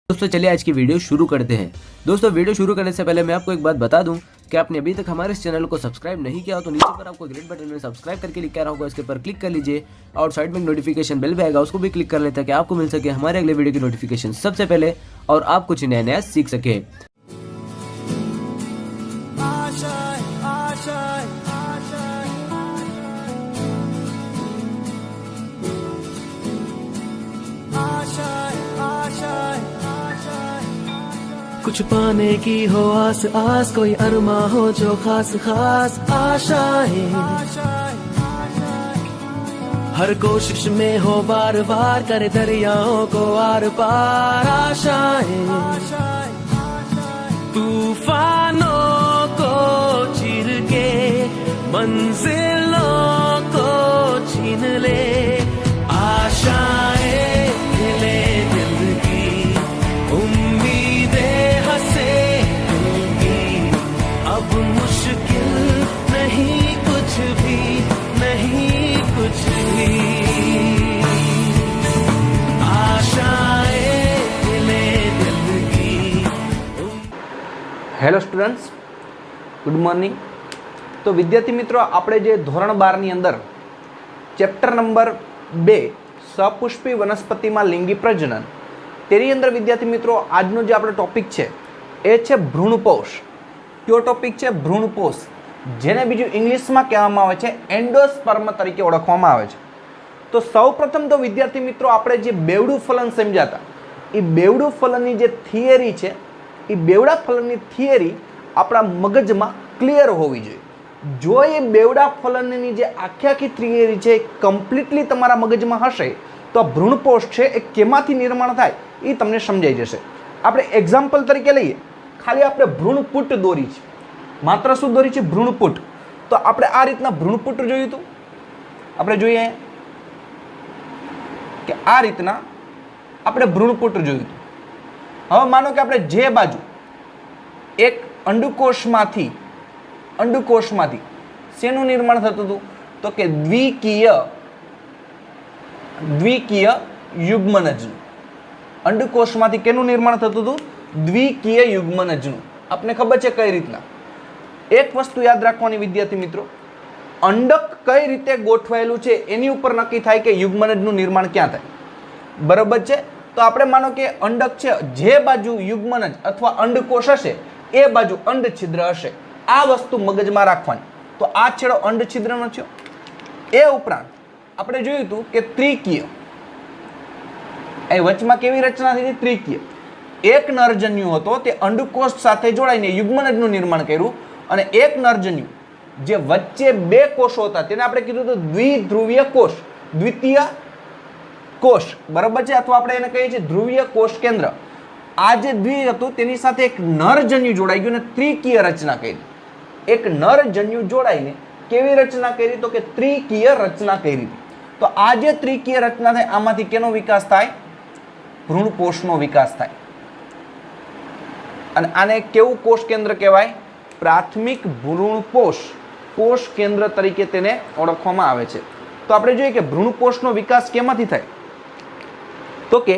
दोस्तों चलिए आज की वीडियो शुरू करते हैं। दोस्तों वीडियो शुरू करने से पहले मैं आपको एक बात बता दूं कि आपने अभी तक हमारे इस चैनल को सब्सक्राइब नहीं किया हो तो नीचे पर आपको ग्रीन बटन में सब्सक्राइब करके लिखा रहा होगा, इसके पर क्लिक कर लीजिए और साइड में नोटिफिकेशन बेल भी आएगा, उसको भी क्लिक कर लेते हैं ताकि आपको मिल सके हमारे अगले वीडियो की नोटिफिकेशन सबसे पहले और आप कुछ नया नया सीख सके। कुछ पाने की हो आस आस, कोई अरमा हो जो खास खास आशाएं, हर कोशिश में हो बार बार करे दरियाओं को आर पार आशाएं, तूफानों को चीर के मंजिलों को छीन ले आशाएं, ले दिल की उम्मीदें हंसे दिल की, अब मुश्किल नहीं कुछ भी, नहीं कुछ भी, आशाएं ले दिल की। Hello students, good morning. तो विद्यार्थी मित्रों, આપણે જે ધોરણ 12 ની અંદર ચેપ્ટર નંબર 2 સપુષ્પી વનસ્પતિમાં લિંગી પ્રજનન, તેની અંદર વિદ્યાર્થી મિત્રો આજનો જે આપણો ટોપિક છે એ છે ભ્રૂણપોષ। કયો ટોપિક છે? ભ્રૂણપોષ, જેને બીજું ઇંગ્લિશમાં કહેવામાં આવે છે એન્ડોસ્પર્મ તરીકે ઓળખવામાં આવે છે। તો સૌપ્રથમ તો વિદ્યાર્થી મિત્રો આપણે જે બેવડું ફલન સમજ્યા હતા, એ બેવડું ફલનની જે થિયરી છે, એ બેવડા ફલનની થિયરી આપણા મગજમાં ક્લિયર હોવી જોઈએ। જો એ બેવડા ફલનની જે આખી થિયરી છે કમ્પ્લીટલી તમારા મગજમાં હશે તો ભ્રૂણપોષ છે એ કેમાંથી નિર્માણ થાય એ તમને સમજાઈ જશે। આપણે એક્ઝામ્પલ તરીકે લઈએ, ખાલી આપણે ભ્રૂણપુટ દોરી છે, માત્ર શું દોરી છે? ભ્રૂણપુટ। તો આપણે આ રીતના ભ્રૂણપુટ જોયું હતું, આપણે જોઈએ કે આ રીતના આપણે ભ્રૂણપુટ જોયું હતું। હવે માનો કે આપણે જે બાજુ એક અંડકોષમાંથી શેનું નિર્માણ થતું હતું? તો કે દ્વિકીય યુગ્મનજનું। અંડકોષમાંથી કેનું નિર્માણ થતું હતું? દ્વિકીય યુગ્મનજનું। આપને ખબર છે કઈ રીતના? એક વસ્તુ યાદ રાખવાની વિદ્યાર્થી મિત્રો, અંડક કઈ રીતે ગોઠવાયેલું છે એની ઉપર નક્કી થાય કે યુગ્મનજનું નિર્માણ ક્યાં થાય, બરાબર છે? તો આપણે માનો કે અંડક છે, જે બાજુ યુગ્મનજ અથવા અંડકોષ હશે એ બાજુ અંડછિદ્ર હશે। આ વસ્તુ મગજમાં રાખવાની। તો આ છેડો અંડછિદ્રનો છે। એ ઉપરાંત આપણે જોયું હતું કે ત્રિકીય, એ વચમાં કેવી રચના થઈ હતી? ત્રિકીય। એક નરજન્યુ હતો, તે અંડકોષ સાથે જોડાઈને યુગ્મનજનું નિર્માણ કર્યું, અને એક નરજન્યુ જે વચ્ચે બે કોષો હતા તેને આપણે કીધું હતું દ્વિધ્રુવીય કોષ, દ્વિતીય કોષ, બરાબર છે? અથવા આપણે એને કહીએ છીએ ધ્રુવીય કોષ કેન્દ્ર। આ જે દ્વિ હતું તેની સાથે એક નરજન્યુ જોડાઈ ગયું અને ત્રિકીય રચના કરી। એક નરજન્યુ જોડાઈને કેવી રચના કરી? તો કે ત્રિકીય રચના કરી। તો આ જે ત્રિકીય રચના થાય આમાંથી કેનો વિકાસ થાય? ભ્રૂણપોષનો વિકાસ થાય। અને આને કેવું કોષ કેન્દ્ર કહેવાય? પ્રાથમિક ભ્રૂણપોષ કોષ કેન્દ્ર તરીકે તેને ઓળખવામાં આવે છે। તો આપણે જોઈએ કે ભ્રૂણપોષનો વિકાસ કેમાંથી થાય? તો કે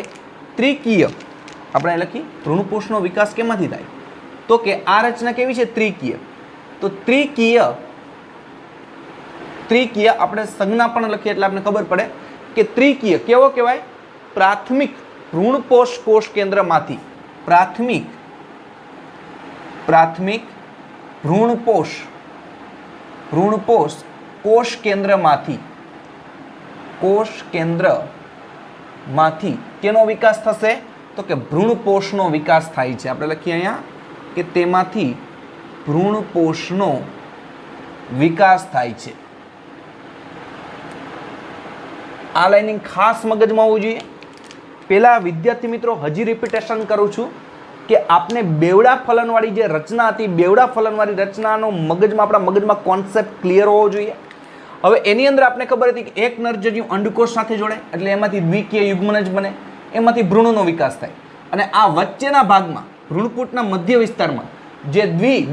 ત્રિકીય, આપણે લખી ભ્રૂણપોષનો વિકાસ કેમાંથી થાય? તો કે આ રચના કેવી છે? ત્રિકીય। તો ત્રિકીય આપણે સંજ્ઞા પણ લખીએ એટલે આપણે ખબર પડે કે ત્રિકીય કેવો કહેવાય? પ્રાથમિક ભ્રૂણપોષ કોષ કેન્દ્રમાંથી, પ્રાથમિક ભ્રૂણપોષ કોષ કેન્દ્રમાંથી કેનો વિકાસ થશે? તો કે ભ્રૂણપોષનો વિકાસ થાય છે। આપણે લખીએ અહીંયા કે તેમાંથી ભ્રૂણપોષનો વિકાસ થાય છે। આ લાઇનિંગ ખાસ મગજમાં હોવું જોઈએ। પહેલા વિદ્યાર્થી મિત્રો હજી રિપીટેશન કરું છું કે આપને બેવડા ફલનવાળી જે રચના હતી, બેવડા ફલનવાળી રચનાનો આપણા મગજમાં કોન્સેપ્ટ ક્લિયર હોવો જોઈએ। હવે એની અંદર આપણે ખબર હતી કે એક નરજન્યુ અંડકોષ સાથે જોડાય એટલે એમાંથી દ્વિકીય યુગ્મનજ બને, એમાંથી ભ્રૂણનો વિકાસ થાય, અને આ વચ્ચેના ભાગમાં ભ્રૂણપુટના મધ્ય વિસ્તારમાં જે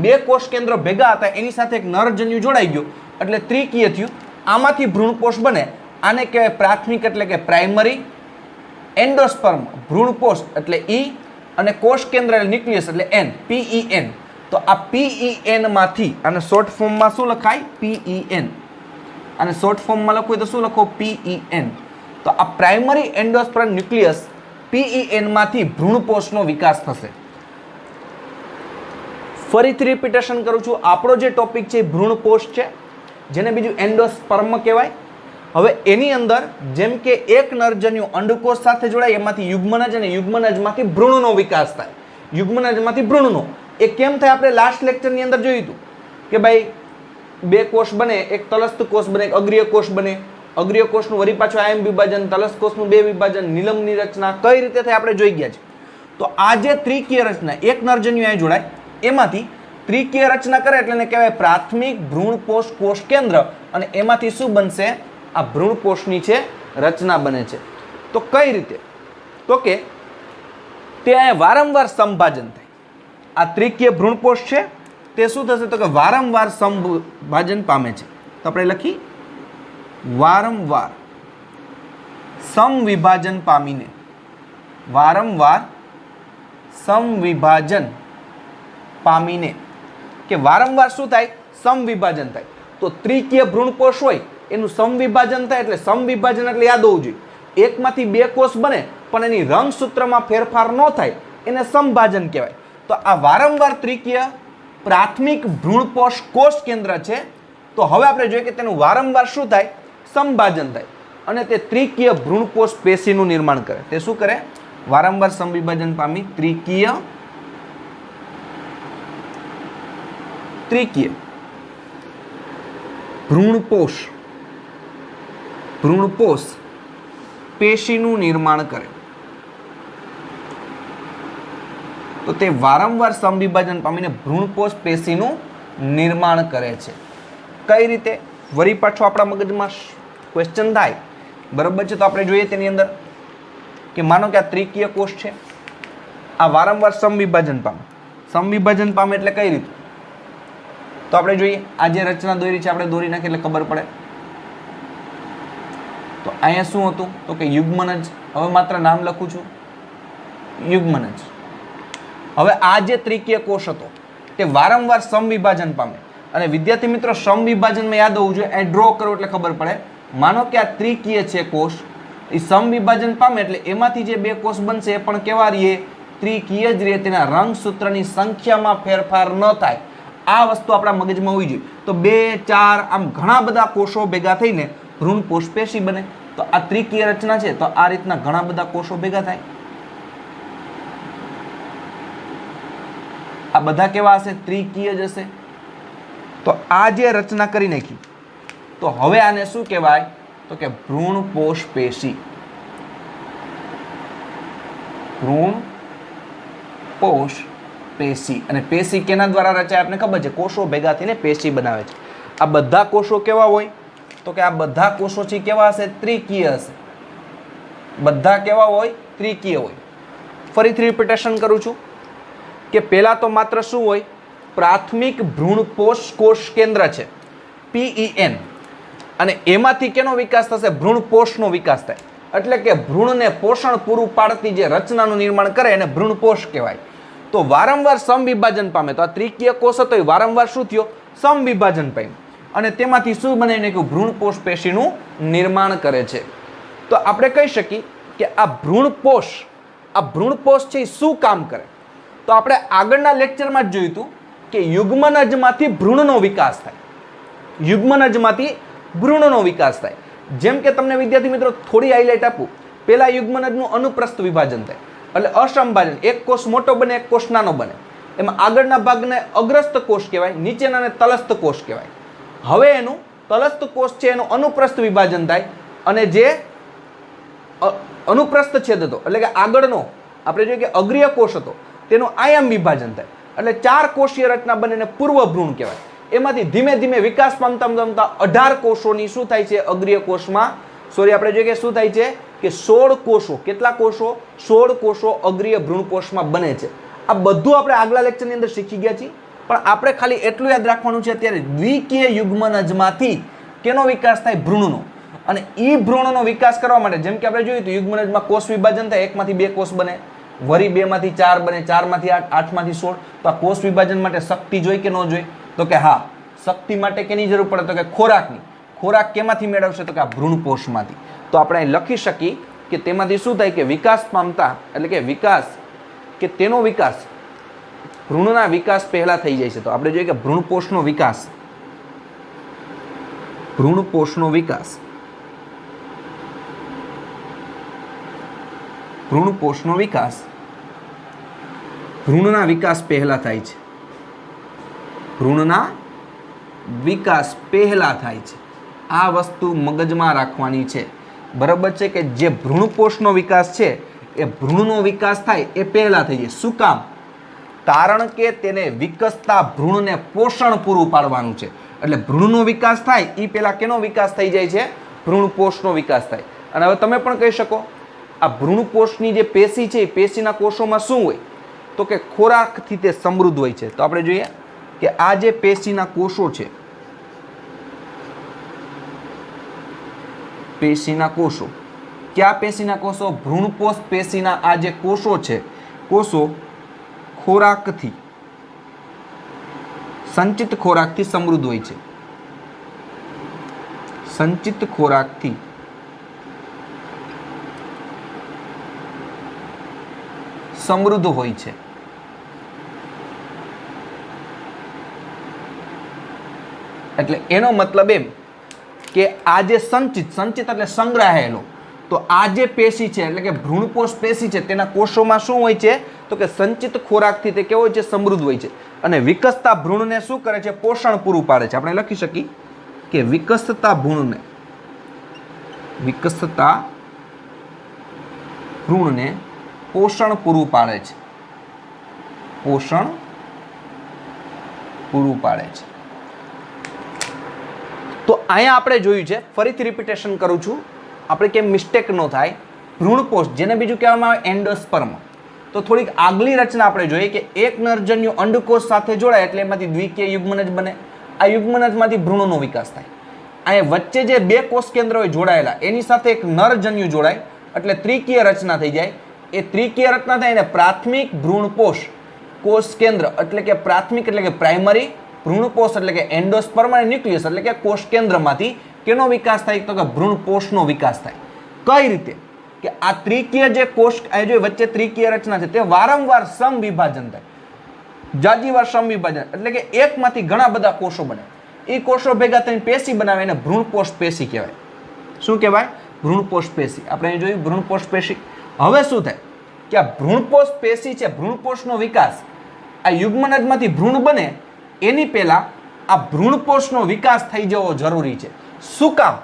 બે કોષ કેન્દ્રો ભેગા હતા એની સાથે એક નરજન્યુ જોડાઈ ગયો એટલે ત્રિકીય થયું। આમાંથી ભ્રૂણપોષ બને, આને કહેવાય પ્રાથમિક એટલે કે પ્રાઇમરી એન્ડોસ્પર્મ, ભ્રૂણપોષ એટલે ઈ, અને કોષ કેન્દ્ર એટલે ન્યુક્લિયસ એટલે એન, PEN. તો આ PEN માંથી અને શોર્ટ ફોર્મમાં શું લખાય? PEN. અને શોર્ટ ફોર્મમાં લખવું હોય તો શું લખો? PEN. તો આ પ્રાઇમરી એન્ડોસ્પર્મ ન્યુક્લિયસ PEN માંથી ભ્રૂણપોષનો વિકાસ થશે. ફરીથી રિપીટેશન કરું છું, આપણો જે ટોપિક છે ભ્રૂણપોષ છે, જેને બીજું એન્ડોસ્પર્મ કહેવાય. હવે એની અંદર જેમ કે એક નરજન્યુ અંડકોષ સાથે જોડાય, એમાંથી યુગ્મનજ અને યુગ્મનજમાંથી ભ્રૂણનો વિકાસ થાય. યુગ્મનજમાંથી ભ્રૂણનો એ કેમ થાય? આપણે લાસ્ટ લેક્ચરની અંદર જોયું હતું કે ભાઈ બે કોષ બને, એક તલસ્થ કોષ બને, એક અગ્રીય કોષ બને. અગ્રીય કોષનું વળી પાછું આયન વિભાજન, તલસ્થ કોષનું બે વિભાજન, નીલમની રચના કઈ રીતે થાય આપણે જોઈ ગયા છે. તો આ જે ત્રિકીય રચના, એક નરજન્યુ અહીં જોડાય, એમાંથી ત્રિકીય રચના કરે એટલે એને કહેવાય પ્રાથમિક ભ્રૂણપોષ કોષ કેન્દ્ર. અને એમાંથી શું બનશે? આ ભ્રૂણપોષની છે રચના બને છે. તો કઈ રીતે? તો કે ત્યાં વારંવાર સંભાજન થાય. આ ત્રિકીય ભ્રૂણપોષ છે તે શું થશે? તો કે વારંવાર સંભાજન પામે છે. તો આપણે લખી વારંવાર સમવિભાજન પામીને, વારંવાર સમવિભાજન પામીને, કે વારંવાર શું થાય? સમવિભાજન થાય. તો ત્રિકીય ભ્રૂણપોષ હોય એનું સમવિભાજન થાય, એટલે સમવિભાજન એટલે યાદ હોવું જોઈએ, એકમાંથી બે કોષ બને પણ એની રંગસૂત્રમાં ફેરફાર ન થાય, એને સમભાજન કહેવાય. તો આ વારંવાર ત્રિકીય પ્રાથમિક ભ્રૂણપોષ કોષ કેન્દ્ર છે. તો હવે આપણે જોઈએ કે તેનું વારંવાર શું થાય? સમભાજન થાય અને તે ત્રિકીય ભ્રૂણપોષ પેશીનું નિર્માણ કરે. તે શું કરે? વારંવાર સમવિભાજન પામી ત્રિકીય ભ્રૂણપોષ પેશીનું નિર્માણ કરે. તો તે વારંવાર સમવિભાજન પામીને ભ્રૂણપોષ પેશીનું નિર્માણ કરે છે. કઈ રીતે? વળી પાછો આપણા મગજમાં ક્વેશ્ચન થાય, બરાબર છે? તો આપણે જોઈએ તેની અંદર કે માનો કે આ ત્રિકીય કોષ છે, આ વારંવાર સમવિભાજન પામે. સમવિભાજન પામે એટલે કઈ રીતે? તો આપણે જોઈએ, આ જે રચના દોરી છે આપણે દોરી નાખીએ એટલે ખબર પડે. તો અહીંયા શું હતું? તો કે યુગ્મનજ. હવે માત્ર નામ લખું છું, યુગ્મનજ. હવે આ જે ત્રિકીય કોષ હતો તે વારંવાર સમવિભાજન પામે. અને વિદ્યાર્થી મિત્રો, સમવિભાજનમાં યાદ હોવું જોઈએ, એ ડ્રો કરો એટલે ખબર પડે. માનો કે આ ત્રિકીય છે કોષ, એ સમવિભાજન પામે એટલે એમાંથી જે બે કોષ બનશે એ પણ કેવા રહીએ? ત્રિકીય જ રહે. તેના રંગસૂત્રની સંખ્યામાં ફેરફાર ન થાય. આ વસ્તુ આપણા મગજમાં હોવી જોઈએ. તો 2, 4 આમ ઘણા બધા કોષો ભેગા થઈને ભ્રૂણપોષ પેશી બને. તો આ ત્રિકીય રચના છે, તો આ રીતના ઘણા બધા કોષો ભેગા થાય. આ બધા કેવા હશે? ત્રિકીય જ હશે. તો આ જે રચના કરી નાખી, તો હવે આને શું કહેવાય? તો કે ભ્રૂણપોષ પેશી. ભ્રૂણપોષ પેશી. અને પેશી કેના દ્વારા રચાય આપને ખબર છે? કોષો ભેગા થઈને પેશી બનાવે છે. આ બધા કોષો કેવા હોય? તો કે આ બધા કોષો છે કેવા હશે? ત્રિકીય હશે. બધા કેવા હોય? ત્રિકીય હોય. ફરીથી રિપીટેશન કરું છું કે પહેલા તો માત્ર શું હોય? પ્રાથમિક ભ્રૂણપોષ કોષ કેન્દ્ર છે, PEN. અને એમાંથી કેનો વિકાસ થશે? ભ્રૂણપોષનો વિકાસ થાય. એટલે કે ભ્રૂણને પોષણ પૂરું પાડતી જે રચનાનું નિર્માણ કરે એને ભ્રૂણપોષ કહેવાય. તો વારંવાર સમવિભાજન પામે. તો આ ત્રિકીય કોષ હતો એ વારંવાર શું થયો? સમવિભાજન પામ્યો. અને તેમાંથી શું બનાવી નાખ્યું? ભ્રૂણપોષ પેશીનું નિર્માણ કરે છે. તો આપણે કહી શકીએ કે આ ભ્રૂણપોષ છે એ શું કામ કરે? તો આપણે આગળના લેક્ચરમાં જ જોયું હતું કે યુગ્મનજમાંથી ભ્રૂણનો વિકાસ થાય. યુગ્મનજમાંથી ભ્રૂણનો વિકાસ થાય. જેમ કે તમને વિદ્યાર્થી મિત્રો થોડી હાઇલાઇટ આપું, પહેલા યુગ્મનજનું અનુપ્રસ્થ વિભાજન થાય એટલે અસંભાજન. એક કોષ મોટો બને, એક કોષ નાનો બને. એમાં આગળના ભાગને અગ્રસ્થ કોષ કહેવાય, નીચેનાને તલસ્થ કોષ કહેવાય. હવે એનું તલસ્થ કોષ છે એનું અનુપ્રસ્થ વિભાજન થાય અને જે અનુપ્રસ્થ છેદ હતો એટલે કે આગળનો આપણે જોઈએ કે અગ્રીય કોષ હતો તેનું આયામ વિભાજન થાય એટલે 4 કોષીય રચના બને એને પૂર્વ ભ્રૂણ કહેવાય. એમાંથી ધીમે ધીમે વિકાસ પામતા 18 કોષોની શું થાય છે? અગ્રીય કોષમાં આપણે જોઈએ કે શું થાય છે કે 16 કોષો. કેટલા કોષો? 16 કોષો અગ્રીય ભ્રૂણપોષમાં બને છે. આ બધું આપણે આગલા લેક્ચરની અંદર શીખી ગયા છીએ, પણ આપણે ખાલી એટલું યાદ રાખવાનું છે અત્યારે દ્વિકીય યુગ્મનજમાંથી કેનો વિકાસ થાય? ભ્રૂણનો. અને એ ભ્રૂણનો વિકાસ કરવા માટે જેમ કે આપણે જોયું તો યુગ્મનજમાં કોષ વિભાજન થાય, એકમાંથી 2 કોષ બને. वरी 2 मांथी 4 बने, 4 मांथी 8, 8 मांथी 16। तो आ कोष विभाजन माटे शक्ति जोई के न जोई? तो के हाँ, शक्ति माटे केनी जरूर पड़े? तो के खोराकनी। खोराक केमांथी मेळवशे? तो के आ भ्रूणपोषमांथी। तो આપણે લખી શકી કે તેમાંથી શું થાય કે વિકાસ પામતા એટલે કે વિકાસ કે તેનો વિકાસ ભ્રૂણના વિકાસ પહેલા થઈ જાય છે। તો આપણે જોઈએ કે ભ્રૂણપોષનો વિકાસ, ભ્રૂણપોષનો વિકાસ, ભ્રૂણપોષનો વિકાસ ભ્રૂણના વિકાસ પહેલા થાય છે, ભ્રૂણના વિકાસ પહેલા થાય છે। આ વસ્તુ મગજમાં રાખવાની છે, બરાબર છે કે જે ભ્રૂણપોષનો વિકાસ છે એ ભ્રૂણનો વિકાસ થાય એ પહેલા થઈ જાય। શું કામ? કારણ કે તેને વિકસતા ભ્રૂણને પોષણ પૂરું પાડવાનું છે। એટલે ભ્રૂણનો વિકાસ થાય એ પહેલા કેનો વિકાસ થઈ જાય છે? ભ્રૂણપોષનો વિકાસ થાય। અને હવે તમે પણ કહી શકો આ ભ્રૂણપોષની જે પેશી છે એ પેશીના કોષોમાં શું હોય? તો કે ખોરાકથી તે સમૃદ્ધ હોય છે। તો આપણે જોઈએ કે આ જે પેશીના કોષો છે, પેશીના કોષો, क्या पेशीना कोषो? भ्रूणपोष पेशीना आ जे कोषो छे, कोषो खोराकथी, संचित खोराकथी समृद्ध होय छे। संचित खोराकथी समृद्ध होय छे। એટલે એનો મતલબ એમ કે આ જે સંચિત એટલે સંગ્રહાયેલો, તો આ જે પેશી છે એટલે કે ભ્રૂણપોષ પેશી છે તેના કોષોમાં શું હોય છે? તો કે સંચિત ખોરાકથી તે કેવો હોય છે? સમૃદ્ધ હોય છે। અને વિકસતા ભ્રૂણને શું કરે છે? પોષણ પૂરું પાડે છે। આપણે લખી શકીએ કે વિકસતા ભ્રૂણને, વિકસતા ભ્રૂણને પોષણ પૂરું પાડે છે, પોષણ પૂરું પાડે છે। તો અહીંયા આપણે જોયું છે, ફરીથી રિપીટેશન કરું છું આપણે કેમ મિસ્ટેક ન થાય। ભ્રૂણપોષ જેને બીજું કહેવામાં આવે એન્ડોસ્પર્મ, તો થોડીક આગલી રચના આપણે જોઈએ કે એક નરજન્યુ અંડકોષ સાથે જોડાય એટલે એમાંથી દ્વિકીય યુગ્મનજ બને। આ યુગ્મનજમાંથી ભ્રૂણનો વિકાસ થાય। અહીંયા વચ્ચે જે બે કોષ કેન્દ્રો જોડાયેલા એની સાથે એક નરજન્યુ જોડાય એટલે ત્રિકીય રચના થઈ જાય। એ ત્રિકીય રચના થાય એને પ્રાથમિક ભ્રૂણપોષ કોષ કેન્દ્ર એટલે કે પ્રાથમિક એટલે કે પ્રાઇમરી ભ્રૂણપોષ એટલે કે એન્ડોસ્પર્મ અને ન્યુક્લિયસ એટલે કે કોષ કેન્દ્રમાંથી કેનો વિકાસ થાય? તો કે ભ્રૂણપોષનો વિકાસ થાય। કઈ રીતે? કે આ ત્રિકીય જે કોષ જે વચ્ચે ત્રિકીય રચના છે તે વારંવાર સમવિભાજન થાય, જાજીવાર સમવિભાજન એટલે કે એકમાંથી ઘણા બધા કોષો બને। એ કોષો ભેગા થઈને પેશી બનાવે એને ભ્રૂણપોષ પેશી કહેવાય। શું કહેવાય? ભ્રૂણપોષ પેશી। આપણે અહીં જોયું ભ્રૂણપોષ પેશી। હવે શું થાય કે આ ભ્રૂણપોષ પેશી છે, ભ્રૂણપોષનો વિકાસ, આ યુગ્મનજમાંથી ભ્રૂણ બને એની પહેલા આ ભ્રૂણપોષનો વિકાસ થઈ જવો જરૂરી છે। શું કામ?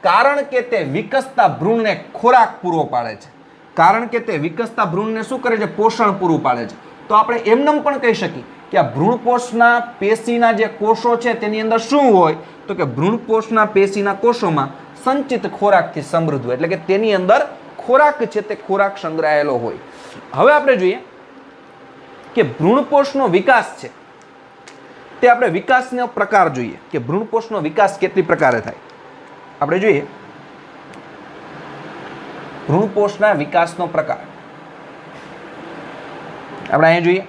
કારણ કે તે વિકસતા ભ્રૂણને ખોરાક પૂરો પાડે છે। કારણ કે તે વિકસતા ભ્રૂણને શું કરે છે? પોષણ પૂરું પાડે છે। તો આપણે એમનેમ પણ કહી શકીએ કે આ ભ્રૂણપોષના પેશીના જે કોષો છે તેની અંદર શું હોય? તો કે ભ્રૂણપોષના પેશીના કોષોમાં સંચિત ખોરાકથી સમૃદ્ધ હોય એટલે કે તેની અંદર ખોરાક છે તે ખોરાક સંગ્રહાયેલો હોય। હવે આપણે જોઈએ કે ભ્રૂણપોષનો વિકાસ છે તે આપણે વિકાસનો પ્રકાર જોઈએ કે ભ્રૂણપોષનો વિકાસ કેટલી પ્રકારે થાય। આપણે જોઈએ ભ્રૂણપોષના વિકાસનો પ્રકાર। આપણે અહીંયા જોઈએ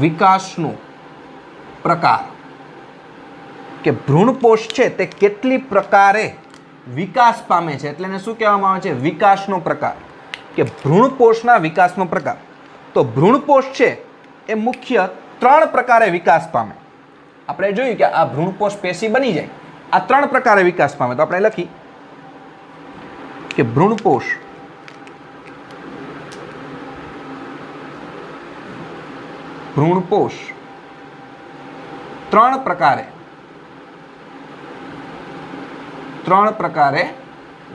વિકાસનો પ્રકાર કે ભ્રૂણપોષ છે તે કેટલી પ્રકારે વિકાસ પામે છે એટલે એને શું કહેવામાં આવે છે? વિકાસનો પ્રકાર કે ભ્રૂણપોષના વિકાસનો પ્રકાર। તો ભ્રૂણપોષ છે એ મુખ્ય 3 પ્રકારે વિકાસ પામે। આપણે જોયું કે આ ભ્રૂણપોષ પેશી બની જાય આ 3 પ્રકારે વિકાસ પામે। તો આપણે લખી કે ભ્રૂણપોષ ભ્રૂણપોષ 3 પ્રકારે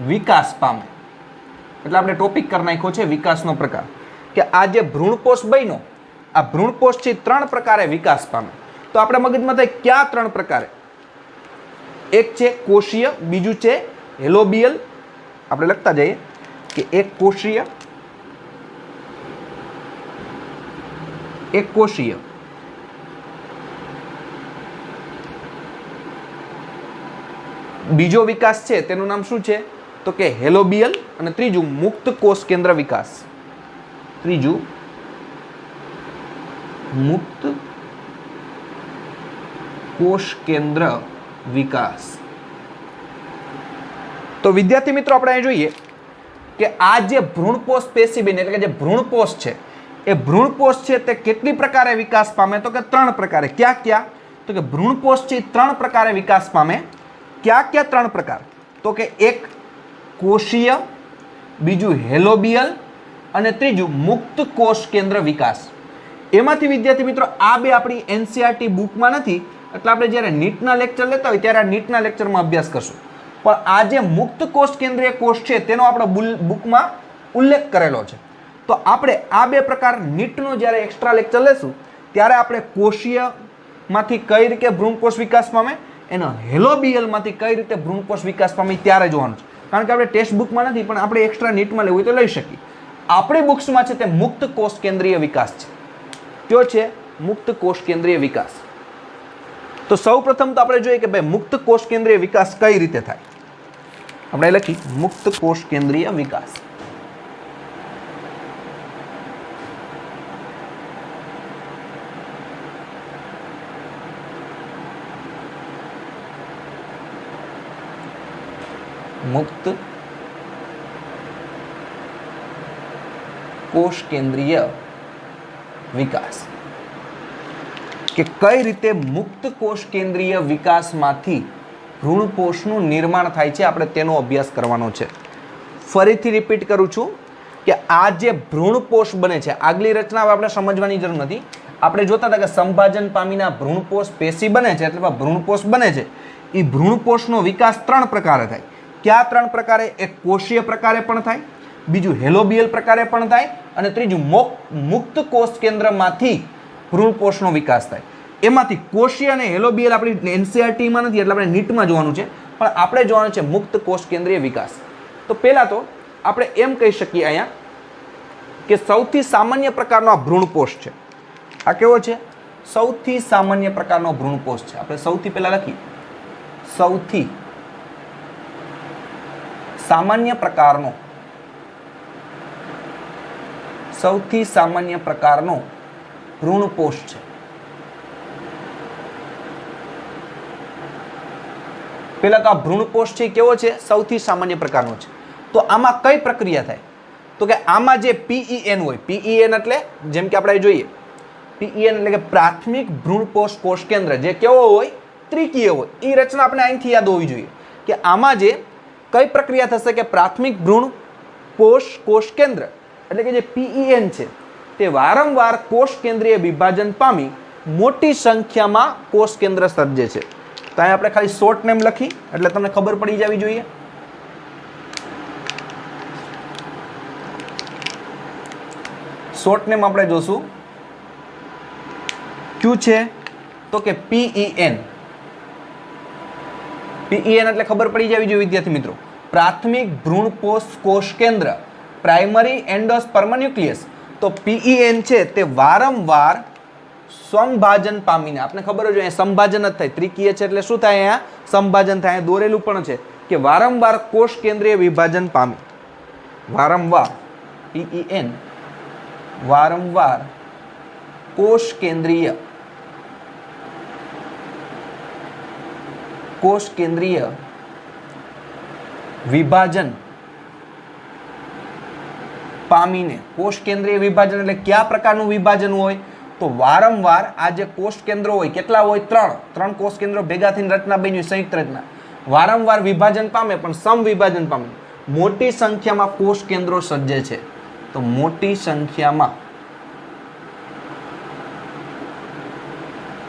વિકાસ પામે। એટલે આપણે ટોપિક કરી નાખ્યો છે વિકાસનો પ્રકાર કે આ જે ભ્રૂણપોષ બન્યો આ ભ્રૂણપોષ છે 3 પ્રકારે વિકાસ પામે। તો આપણે મગજમાં થાય ક્યાં 3 પ્રકારે? એક છે કોષીય, બીજું છે હેલોબિયલ। આપણે લખતા જઈએ કે એક કોષીય, એક કોષીય. બીજો વિકાસ છે તેનું નામ શું છે તો કે હેલોબિયલ, અને ત્રીજું મુક્ત કોષ કેન્દ્ર વિકાસ. ત્રીજું મુક્ત કોષ કેન્દ્ર વિકાસ. તો વિદ્યાર્થી મિત્રો આપણે અહીં જોઈએ કે આ જે ભ્રૂણપોષ પેશીબીન એટલે કે જે ભ્રૂણપોષ છે એ ભ્રૂણપોષ છે તે કેટલી પ્રકારે વિકાસ પામે તો કે 3 પ્રકારે. ક્યાં ક્યાં તો કે ભ્રૂણપોષ છે 3 પ્રકારે વિકાસ પામે. ક્યાં ક્યાં 3 પ્રકાર તો કે એક કોષીય, બીજું હેલોબિયલ અને ત્રીજું મુક્ત કોષ કેન્દ્ર વિકાસ. એમાંથી વિદ્યાર્થી મિત્રો આ બે આપણી એનસીઆરટી બુકમાં નથી, એટલે આપણે જ્યારે નીટના લેક્ચર લેતા હોય ત્યારે આ નીટના લેક્ચરમાં અભ્યાસ કરશું. પણ આ જે મુક્ત કોષ કેન્દ્રીય કોષ છે તેનો આપણે બુકમાં ઉલ્લેખ કરેલો છે. તો આપણે આ બે પ્રકાર નીટનો જ્યારે એક્સ્ટ્રા લેક્ચર લેશું ત્યારે આપણે કોષીયમાંથી કઈ રીતે ભ્રૂણકોષ વિકાસ પામે, એનો હેલોબિયલમાંથી કઈ રીતે ભ્રૂણકોષ વિકાસ પામે ત્યારે જોવાનું છે. કારણ કે આપણે ટેક્સ્ટ બુકમાં નથી, પણ આપણે એક્સ્ટ્રા નીટમાં લેવું હોય તો લઈ શકીએ. આપણી બુક્સમાં છે તે મુક્ત કોષ કેન્દ્રીય વિકાસ છે. કયો છે? મુક્ત કોષ કેન્દ્રીય વિકાસ. તો સૌ પ્રથમ તો આપણે જોઈએ કે ભાઈ મુક્ત કોષ કેન્દ્રીય વિકાસ કઈ રીતે થાય. આપણે લખી મુક્ત કોષ કેન્દ્રીય વિકાસ. મુક્ત કોષ કેન્દ્રીય વિકાસ કે કઈ રીતે મુક્ત કોષ કેન્દ્રીય વિકાસમાંથી ભ્રૂણપોષનું નિર્માણ થાય છે, આપણે તેનો અભ્યાસ કરવાનો છે. ફરીથી રિપીટ કરું છું કે આ જે ભ્રૂણપોષ બને છે, આગલી રચના આપણે સમજવાની જરૂર નથી. આપણે જોતા હતા કે સંભાજન પામીના ભ્રૂણપોષ પેશી બને છે, એટલે ભ્રૂણપોષ બને છે. એ ભ્રૂણપોષનો વિકાસ 3 પ્રકારે થાય. કયા 3 પ્રકારે? એક કોષીય પ્રકારે પણ થાય, બીજું હેલોબિયલ પ્રકારે પણ થાય, અને ત્રીજું મુક્ત કોષ કેન્દ્રમાંથી ભ્રૂણપોષનો વિકાસ થાય. એમાંથી કોષીય અને હેલોબિયલ આપણી એનસીઆરટીમાં નથી, એટલે આપણે નીટમાં જોવાનું છે, પણ આપણે જોવાનું છે મુક્ત કોષ કેન્દ્રીય વિકાસ. તો પહેલા તો આપણે એમ કહી શકીએ અહીંયા કે સૌથી સામાન્ય પ્રકારનો આ ભ્રૂણપોષ છે. આ કેવો છે? સૌથી સામાન્ય પ્રકારનો ભ્રૂણપોષ છે. આપણે સૌથી પહેલા લખીએ સૌથી સામાન્ય પ્રકારનો, સૌથી સામાન્ય પ્રકારનો ભ્રૂણપોષ છે. પહેલા તો આ ભ્રૂણપોષ છે કેવો છે? સૌથી સામાન્ય પ્રકારનો છે. તો આમાં કઈ પ્રક્રિયા થાય તો કે આમાં જે પીઈએન હોય, પીઈએન એટલે જેમ કે આપણે જોઈએ પીઈએન એટલે કે પ્રાથમિક ભ્રૂણપોષ કોષ કેન્દ્ર, જે કેવો હોય? ત્રિકીય હોય. એ રચના આપણે અહીંથી યાદ હોવી જોઈએ કે આમાં જે કઈ પ્રક્રિયા થશે કે પ્રાથમિક ભ્રૂણપોષ કોષ કેન્દ્ર એટલે કે જે પીઈએન છે તે વારંવાર કોષ કેન્દ્રીય વિભાજન પામી મોટી સંખ્યામાં કોષ કેન્દ્ર સર્જે છે. તો અહીં આપણે ખાલી શોર્ટ નેમ લખી એટલે તમને ખબર પડી જવી જોઈએ. શોર્ટ નેમ આપણે જોશું ક્યુ છે તો કે પીઈએન. પીઈએન એટલે ખબર પડી જવી જોઈએ વિદ્યાર્થી મિત્રો, પ્રાથમિક ભ્રૂણપોષ કોષ કેન્દ્ર, પ્રાઇમરી એન્ડોસ્પર્મ ન્યુક્લિયસ. તો પીઈએન છે તે વારંવાર સંભાજન પામીને, આપણે ખબર જ હોય સંભાજન જ થાય, ત્રિકીય છે એટલે શું થાય? અહીંયા સંભાજન થાય. દોરેલું પણ છે કે વારંવાર કોષ કેન્દ્રીય વિભાજન પામી. વારંવાર પીઈએન વારંવાર કોષ કેન્દ્રીય વિભાજન પામીને, કોષ કેન્દ્રીય વિભાજન એટલે કયા પ્રકારનું વિભાજન હોય તો વારંવાર આ જે કોષ કેન્દ્રો હોય, કેટલા હોય? 3 કોષ કેન્દ્રો ભેગા થઈને રચના બની, સંયુક્ત રચના. વારંવાર વિભાજન પામે પણ સમવિભાજન પામે. મોટી સંખ્યામાં કોષ કેન્દ્રો સર્જે છે. તો મોટી સંખ્યામાં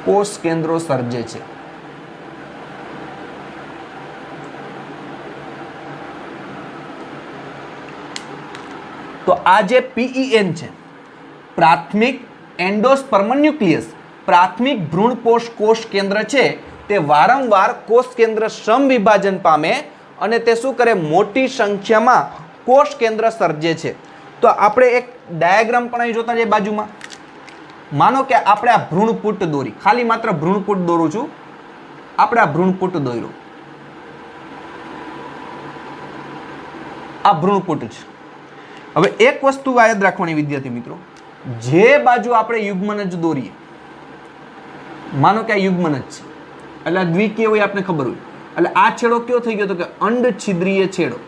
કોષ કેન્દ્રો સર્જે છે. તો આ જે પીઈએન છે, પ્રાથમિક એન્ડોસ્પર્મ ન્યુક્લિયસ, પ્રાથમિક ભ્રૂણપોષ કોષ કેન્દ્ર છે, તે વારંવાર કોષ કેન્દ્ર સમવિભાજન પામે અને તે શું કરે? મોટી સંખ્યામાં કોષ કેન્દ્ર સર્જે છે. તો આપણે એક ડાયાગ્રામ પણ અહીં જોતા જઈએ બાજુમાં. માનો કે આપણે આ ભ્રૂણપુટ દોરી, ખાલી માત્ર ભ્રૂણપુટ દોરું છું, આપણે આ ભ્રૂણપુટ દોર્યો, આ ભ્રૂણપુટ છે. હવે એક વસ્તુ યાદ રાખવાની વિદ્યાર્થી મિત્રો, જે બાજુ આપણે યુગ્મનજ દોરીએ, માનો કે આ યુગ્મનજ છે એટલે આ દ્વિકીય હોય આપણે ખબર હોય, એટલે આ છેડો કયો થઈ ગયો તો કે અંડછિદ્રીય છેડો.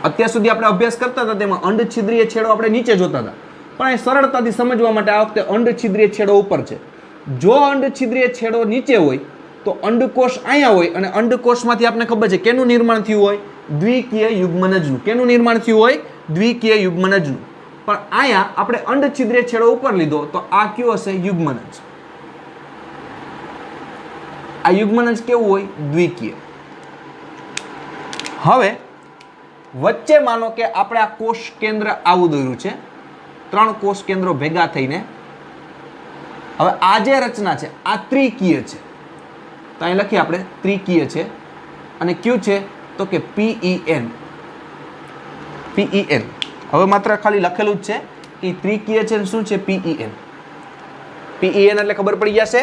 અત્યાર સુધી આપણે અભ્યાસ કરતા હતા તેમાં અંડછિદ્રીય છેડો આપણે નીચે જોતા હતા, પણ એ સરળતાથી સમજવા માટે આ વખતે અંડછિદ્રીય છેડો ઉપર છે. જો અંડછિદ્રીય છેડો નીચે હોય તો અંડકોષ અહીંયા હોય, અને અંડકોષમાંથી આપણે ખબર છે કેનું નિર્માણ થયું હોય, દ્વિકીય યુગ્મનજનું. કેનું નિર્માણ થયું હોય, દ્વિકીય યુગ્મનજનું. પણ અહીંયા આપણે અંડછિદ્રીય છેડો ઉપર લીધો તો આ કયો હશે, યુગ્મનજ. આ યુગ્મનજ કેવું હોય, દ્વિકીય. હવે વચ્ચે માનો કે આપણે આ કોષ કેન્દ્ર આવું દોર્યું છે, 3 કોષ કેન્દ્રો ભેગા થઈને. હવે આ જે રચના છે આ ત્રિકીય છે, તો અહીં લખીએ આપણે ત્રિકીય છે, અને કયું છે તો કે PEN. PEN. હવે માત્ર ખાલી લખેલું જ છે કે ત્રિકીય છે, શું છે, PEN. PEN એટલે ખબર પડી જશે,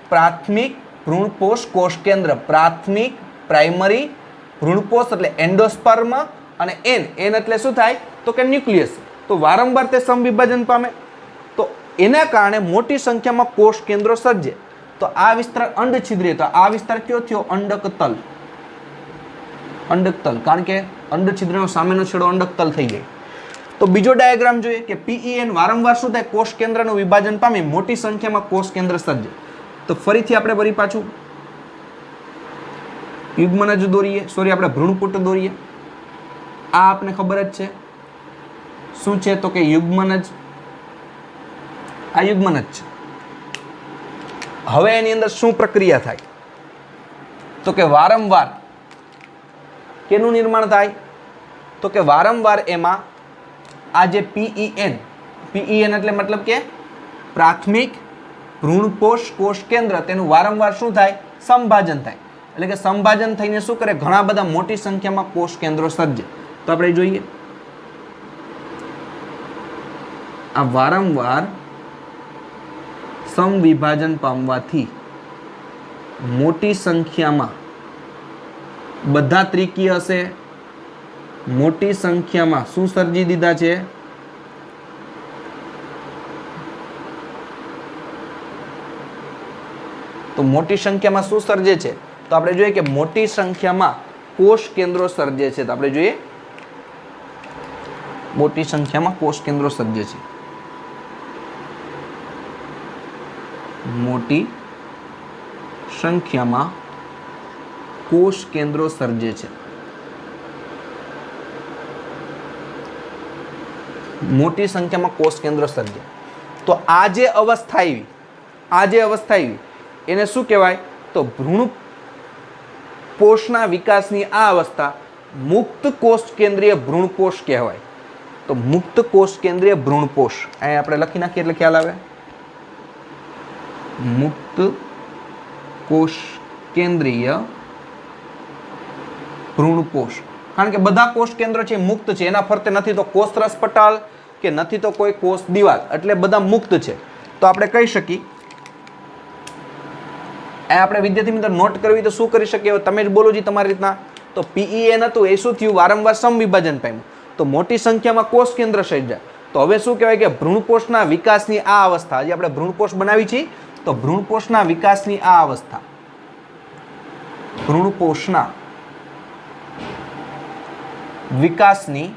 પ્રાથમિક ભ્રૂણપોષ કોષ કેન્દ્ર. પ્રાથમિક, પ્રાઇમરી ભ્રૂણપોષ એટલે એન્ડોસ્પર્મ, અને N એટલે શું થાય તો કે ન્યુક્લિયસ. તો વારંવાર તે સમવિભાજન પામે, તો એના કારણે મોટી સંખ્યામાં કોષ કેન્દ્રો સર્જે. તો આ વિસ્તાર અંડછિદ્રીય, તો આ વિસ્તાર કયો થયો, અંડકતલ. અંડકતલ, કારણ કે અંડછિદ્રનો સામેનો છેડો અંડકતલ થઈ જાય. તો બીજો ડાયાગ્રામ જોઈએ કે PEN વારંવાર શું થાય, કોષ કેન્દ્રનું વિભાજન પામી મોટી સંખ્યામાં કોષ કેન્દ્ર સર્જે. તો ફરીથી આપણે વળી પાછું યુગ્મનજ દોરીએ, સોરી આપણે ભ્રૂણપુટ દોરીએ. આ આપને ખબર જ છે શું છે તો કે યુગ્મનજ. આ યુગ્મનજ છે. હવે એની અંદર શું પ્રક્રિયા થાય તો કે વારંવાર કેનું નિર્માણ થાય તો કે વારંવાર એમાં આ જે PEN એટલે મતલબ કે પ્રાથમિક ભ્રૂણપોષ કોષ કેન્દ્ર, તેનું વારંવાર શું થાય, સંભાજન થાય. એટલે કે સંભાજન થઈને શું કરે, ઘણા બધા મોટી સંખ્યામાં કોષ કેન્દ્રો સર્જે. તો આપણે જોઈએ આ વારંવાર સમવિભાજન પામવાથી મોટી સંખ્યામાં, બધા ત્રિકીય હશે, મોટી સંખ્યામાં શું સર્જી દીધા છે, તો મોટી સંખ્યામાં શું સર્જે છે, તો આપણે જોઈએ કે મોટી સંખ્યામાં કોષ કેન્દ્રો સર્જે છે. તો આપણે જોઈએ મોટી સંખ્યામાં કોષ કેન્દ્રો સર્જે છે. મોટી સંખ્યામાં કોષ કેન્દ્રો સર્જે છે. મોટી સંખ્યામાં કોષ કેન્દ્રો સર્જે. તો આ જે અવસ્થા આવી, એને શું કહેવાય તો ભ્રૂણ પોષના વિકાસની આ અવસ્થા મુક્ત કોષ કેન્દ્રીય ભ્રૂણપોષ કહેવાય. તો મુક્ત કોષ કેન્દ્રીય ભ્રૂણપોષ અહીં આપણે લખી નાખીએ એટલે ખ્યાલ આવે. મુક્ત કોષ કેન્દ્રીય ભ્રૂણપોષ, કારણ કે બધા કોષ કેન્દ્રો છે મુક્ત છે, એના ફરતે નથી તો કોષરસ પટાલ કે નથી તો કોઈ કોષ દિવાલ, એટલે બધા મુક્ત છે. તો આપણે કહી શકીએ, આપણે વિદ્યાર્થી મિત્રો નોટ કરવી તો શું કરી શકીએ, તમે જ બોલો જી તમારી રીતના. તો PEN હતું એ શું થયું, વારંવાર સમવિભાજન પામ્યું, તો મોટી સંખ્યામાં કોષ કેન્દ્ર સર્જ્યા. તો હવે શું કહેવાય કે ભ્રૂણપોષના વિકાસની આ અવસ્થા, જે આપણે ભ્રૂણપોષ બનાવી છે, તો ભ્રૂણપોષના વિકાસની આ અવસ્થા, ભ્રૂણપોષના વિકાસની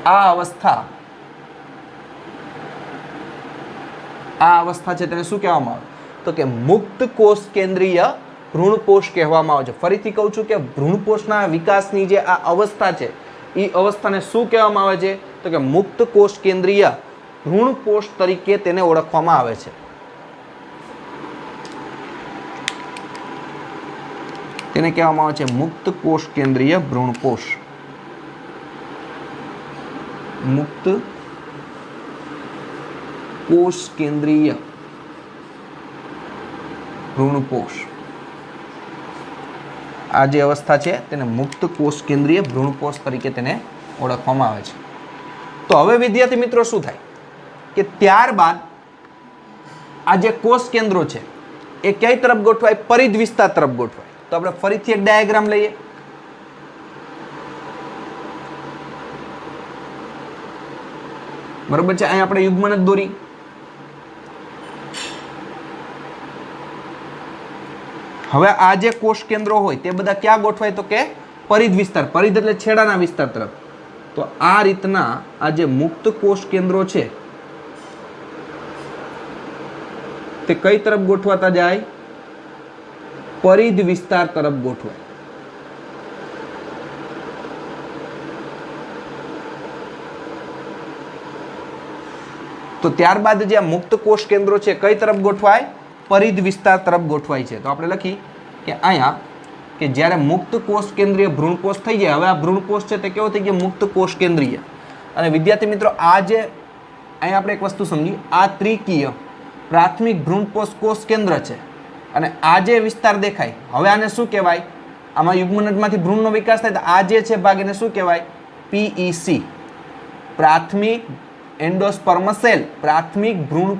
આ અવસ્થા છે તેને શું કહેવામાં આવે તો કે મુક્ત કોષ કેન્દ્રીય ભ્રૂણપોષ કહેવામાં આવે છે. ફરીથી કહું છું કે ભ્રૂણપોષના વિકાસની જે આ અવસ્થા છે એ અવસ્થાને શું કહેવામાં આવે છે તો કે મુક્ત કોષ કેન્દ્રીય ભ્રૂણપોષ તરીકે તેને ઓળખવામાં આવે છે. તેને કહેવામાં આવે છે મુક્ત કોષ કેન્દ્રીય ભ્રૂણપોષ. મુક્ત કોષ કેન્દ્રીય ભ્રૂણપોષ, આ જે અવસ્થા છે તેને મુક્ત કોષ કેન્દ્રીય ભ્રૂણપોષ તરીકે તેને ઓળખવામાં આવે છે. તો હવે વિદ્યાર્થી મિત્રો શું થાય કે ત્યારબાદ આ જે કોષ કેન્દ્રો છે એ કઈ તરફ ગોઠવાય? પરિધ વિસ્તાર તરફ ગોઠવાય. તો આપણે ફરીથી એક ડાયાગ્રામ લઈએ. બરોબર છે, અહીં આપણે યુગ્મન જ દોરી. હવે આ જે કોષ કેન્દ્રો હોય તે બધા ક્યાં ગોઠવાય? તો કે પરિધ વિસ્તાર. પરિધ એટલે છેડાના વિસ્તાર તરફ. તો આ રીતના આ જે મુક્ત કોષ કેન્દ્રો છે તે કઈ તરફ ગોઠવાતા જાય? પરિધ વિસ્તાર તરફ ગોઠવાય. તો ત્યારબાદ જે મુક્ત કોષ કેન્દ્રો છે કઈ તરફ ગોઠવાય? પરિધ વિસ્તાર તરફ ગોઠવાય છે. તો આપણે લખી કે અહીંયા કે જ્યારે મુક્ત કોષ કેન્દ્રીય ભ્રૂણકોષ થઈ જાય, હવે આ ભ્રૂણકોષ છે તે કેવો થઈ ગયો? મુક્ત કોષ કેન્દ્રીય. અને વિદ્યાર્થી મિત્રો આ જે અહીંયા આપણે એક વસ્તુ સમજી, આ ત્રિકીય પ્રાથમિક ભ્રૂણકોષ કોષ કેન્દ્ર છે અને આ જે વિસ્તાર દેખાય, હવે આને શું કહેવાય? આમાં યુગ્મનજમાંથી ભ્રૂણનો વિકાસ થાય તો આ જે છે ભાગ એને શું કહેવાય? PEC, પ્રાથમિક એન્ડોસ્પર્મ સેલ. પ્રાથમિક ભ્રૂણ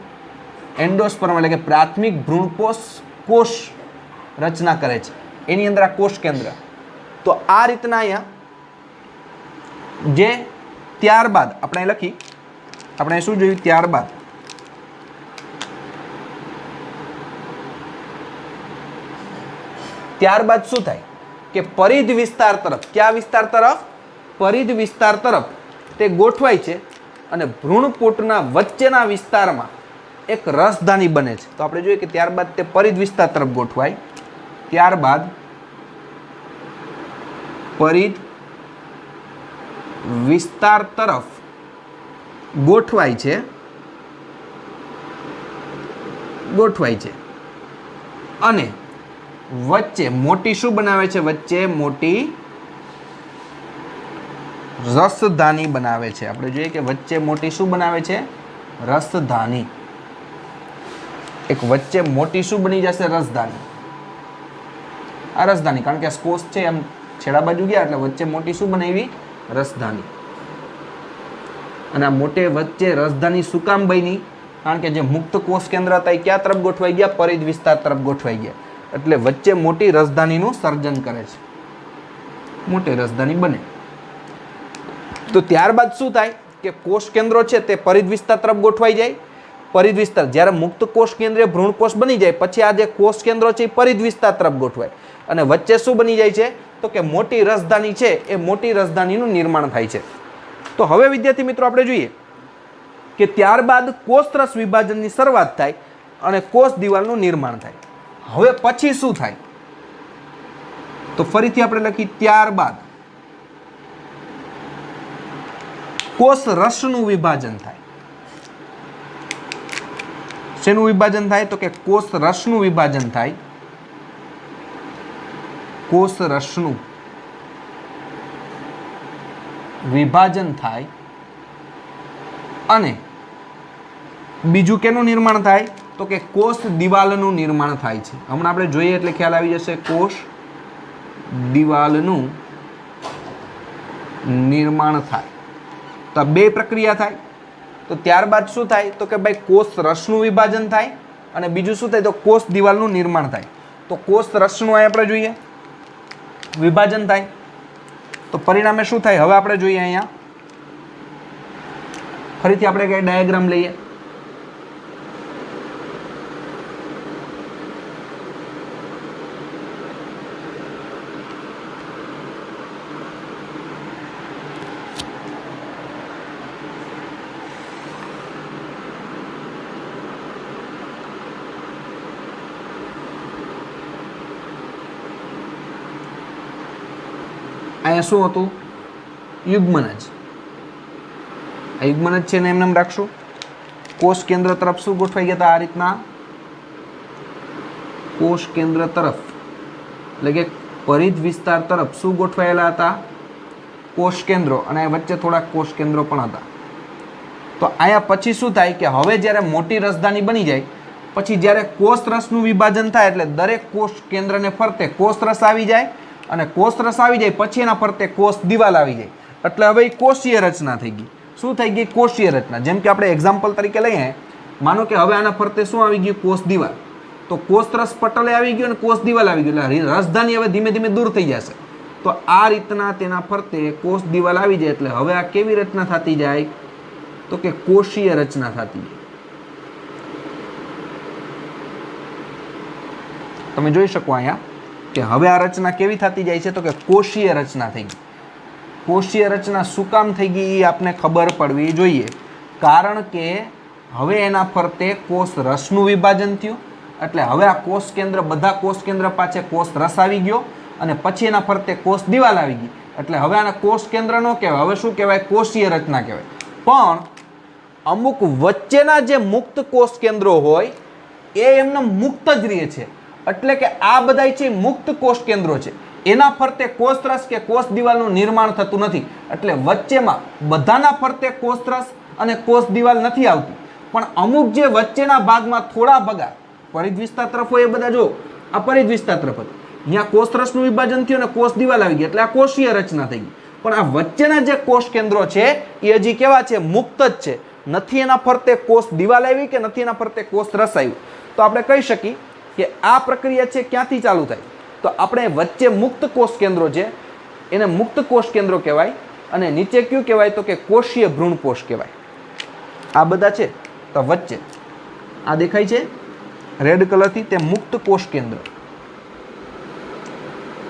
એન્ડોસ્પર્મ એટલે કે પ્રાથમિક ભ્રૂણકોષ કોષ રચના કરે છે, એની અંદર આ કોષ કેન્દ્ર. તો આ રીતના અહીંયા જે ત્યારબાદ આપણે લખી, આપણે શું જોયું? ત્યારબાદ ત્યારબાદ શું થાય કે પરિધ વિસ્તાર તરફ, કયા વિસ્તાર તરફ? પરિધ વિસ્તાર તરફ તે ગોઠવાય છે અને ભ્રૂણપૂટના વચ્ચેના વિસ્તારમાં એક રસધાની બને છે. તો આપણે જોઈએ કે ત્યારબાદ તે પરિધ વિસ્તાર તરફ ગોઠવાય. ત્યારબાદ પરિધ વિસ્તાર તરફ ગોઠવાય છે અને વચ્ચે મોટી શું બનાવે છે? વચ્ચે મોટી રસધાની બનાવે છે. આપણે જોઈએ કે વચ્ચે મોટી શું બનાવે છે? રસધાની. એક વચ્ચે મોટી શું બની જશે? રસધાની. આ રસધાની, કારણ કે કોષ છે એમ છેડા બાજુ ગયા એટલે વચ્ચે મોટી શું બનાવી? રસધાની. અને આ મોટે વચ્ચે રસધાની શું કામ બની? કારણ કે જે મુક્ત કોષ કેન્દ્ર હતા એ ક્યાં તરફ ગોઠવાઈ ગયા? પરિધ વિસ્તાર તરફ ગોઠવાઈ ગયા. એટલે વચ્ચે મોટી રસધાનીનું સર્જન કરે છે, મોટી રસધાની બને. તો ત્યારબાદ શું થાય કે કોષ કેન્દ્રો છે તે પરિધ વિસ્તાર તરફ ગોઠવાઈ જાય. પરિધ વિસ્તાર જ્યારે મુક્ત કોષ કેન્દ્રીય ભ્રૂણકોષ બની જાય પછી આ જે કોષ કેન્દ્રો છે એ પરિધ વિસ્તાર તરફ ગોઠવાય અને વચ્ચે શું બની જાય છે? તો કે મોટી રસધાની છે, એ મોટી રસધાનીનું નિર્માણ થાય છે. તો હવે વિદ્યાર્થી મિત્રો આપણે જોઈએ કે ત્યારબાદ કોષરસ વિભાજનની શરૂઆત થાય અને કોષ દિવાલનું નિર્માણ થાય. હવે પછી શું થાય? તો ફરીથી આપણે લખી ત્યારબાદ કોષ રસનું વિભાજન થાય. શેનું વિભાજન થાય? તો કે કોષ રસનું વિભાજન થાય. કોષ રસનું વિભાજન થાય અને બીજું કેનું નિર્માણ થાય? તો કે કોષ દિવાલનું નિર્માણ થાય છે. હમણાં આપણે જોઈએ એટલે ખ્યાલ આવી જશે. કોષ દિવાલનું નિર્માણ થાય. તો બે પ્રક્રિયા થાય. તો ત્યારબાદ શું થાય? તો કે ભાઈ કોષ રસનું વિભાજન થાય અને બીજું શું થાય? તો કોષ દિવાલનું નિર્માણ થાય. તો કોષ રસનું અહીં આપણે જોઈએ વિભાજન થાય. તો પરિણામે શું થાય? હવે આપણે જોઈએ અહીંયા ફરીથી આપણે કઈ ડાયાગ્રામ લઈએ. અહીંયા શું હતું? યુગ્મનજ. આ યુગ્મનજ છે ને એમને એમ રાખશું. કોષ કેન્દ્ર તરફ શું ગોઠવાઈ ગયા હતા? આ રીતના કોષ કેન્દ્ર તરફ એટલે કે પરિધ વિસ્તાર તરફ શું ગોઠવાયેલા હતા? કોષ કેન્દ્રો. અને વચ્ચે થોડા કોષ કેન્દ્રો પણ હતા. તો અહીંયા પછી શું થાય કે હવે જ્યારે મોટી રસધાની બની જાય પછી જ્યારે કોષ રસનું વિભાજન થાય એટલે દરેક કોષ કેન્દ્રને ફરતે કોષ રસ આવી જાય અને કોષ રસ આવી જાય પછી એના ફરતે કોષ દિવાલ આવી જાય એટલે હવે કોષીય રચના થઈ ગઈ. શું થઈ ગઈ? કોષીય રચના. જેમ કે આપણે એક્ઝામ્પલ તરીકે લઈએ, માનો કે હવે આના ફરતે શું આવી ગયું? કોષ દિવાલ. તો કોષરસ પટલે આવી ગયો અને કોષ દિવાલ આવી ગયું, એટલે રસધાની હવે ધીમે ધીમે દૂર થઈ જશે. તો આ રીતના તેના ફરતે કોષ દિવાલ આવી જાય, એટલે હવે આ કેવી રચના થતી જાય? તો કે કોષીય રચના થતી જાય. તમે જોઈ શકો અહીંયા કે હવે આ રચના કેવી થતી જાય છે? તો કે કોષીય રચના થઈ ગઈ. કોષીય રચના શું કામ થઈ ગઈ એ આપને ખબર પડવી જોઈએ. કારણ કે હવે એના ફરતે કોષ રસનું વિભાજન થયું, એટલે હવે આ કોષ કેન્દ્ર, બધા કોષ કેન્દ્ર પાસે કોષ રસ આવી ગયો અને પછી એના ફરતે કોષ દિવાલ આવી ગઈ, એટલે હવે આને કોષ કેન્દ્ર ન કહેવાય, હવે શું કહેવાય? કોષીય રચના કહેવાય. પણ અમુક વચ્ચેના જે મુક્ત કોષ કેન્દ્રો હોય એ એમને મુક્ત જ રહે છે, એટલે કે આ બધા છે મુક્ત કોષ કેન્દ્રો છે, એના ફરતે કોષરસ કે કોષ દિવાલનું નિર્માણ થતું નથી, એટલે વચ્ચેમાં બધાના ફરતે કોષરસ અને કોષ દિવાલ નથી આવતી. પણ અમુક જે વચ્ચેના ભાગમાં થોડા ભગા પરિધ વિસ્તાર તરફ હોય, એ બધા જો આ પરિધ વિસ્તાર તરફ હતું, અહીંયા કોષરસનું વિભાજન થયું અને કોષ દિવાલ આવી ગઈ, એટલે આ કોષીય રચના થઈ ગઈ. પણ આ વચ્ચેના જે કોષ કેન્દ્રો છે એ હજી કેવા છે? મુક્ત જ છે, નથી એના ફરતે કોષ દિવાલ આવી કે નથી એના ફરતે કોષ રસ આવ્યું. તો આપણે કહી શકીએ કે આ પ્રક્રિયા છે ક્યાંથી ચાલુ થાય? તો આપણે વચ્ચે મુક્ત કોષ કેન્દ્રો છે એને મુક્ત કોષ કેન્દ્રો કહેવાય, અને નીચે કયું કહેવાય? તો કે કોષીય ભ્રૂણપોષ કહેવાય. આ બધા છે તો વચ્ચે આ દેખાય છે રેડ કલરથી, તે મુક્ત કોષ કેન્દ્ર.